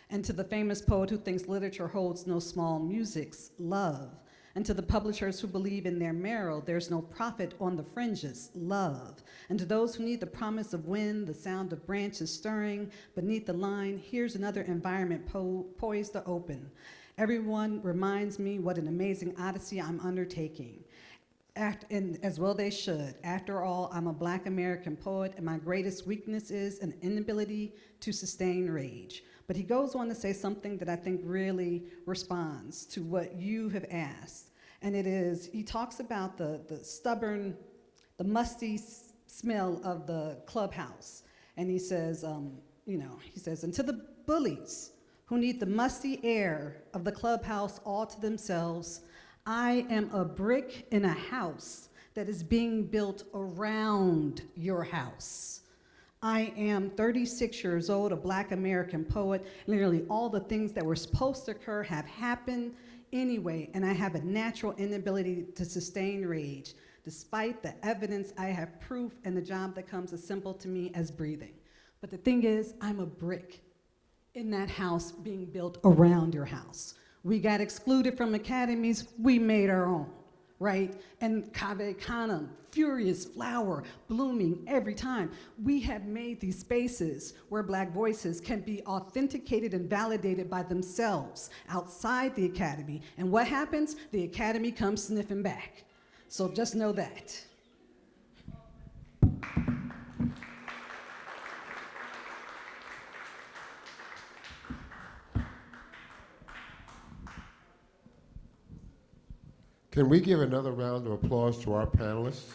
And to the famous poet who thinks literature holds no small music's love. And to the publishers who believe in their marrow, there's no profit on the fringes, love. And to those who need the promise of wind, the sound of branches stirring beneath the line, here's another environment poised to open. Everyone reminds me what an amazing odyssey I'm undertaking. And as well they should. After all, I'm a Black American poet, and my greatest weakness is an inability to sustain rage. But he goes on to say something that I think really responds to what you have asked. And it is, he talks about the stubborn, the musty smell of the clubhouse. And he says, and to the bullies who need the musty air of the clubhouse all to themselves, I am a brick in a house that is being built around your house. I am 36 years old, a Black American poet. Nearly all the things that were supposed to occur have happened anyway, and I have a natural inability to sustain rage. Despite the evidence, I have proof, and the job that comes as simple to me as breathing. But the thing is, I'm a brick in that house being built around your house. We got excluded from academies, we made our own, right? And Cave Canem, furious flower, blooming every time. We have made these spaces where Black voices can be authenticated and validated by themselves outside the academy. And what happens? The academy comes sniffing back. So just know that. Can we give another round of applause to our panelists?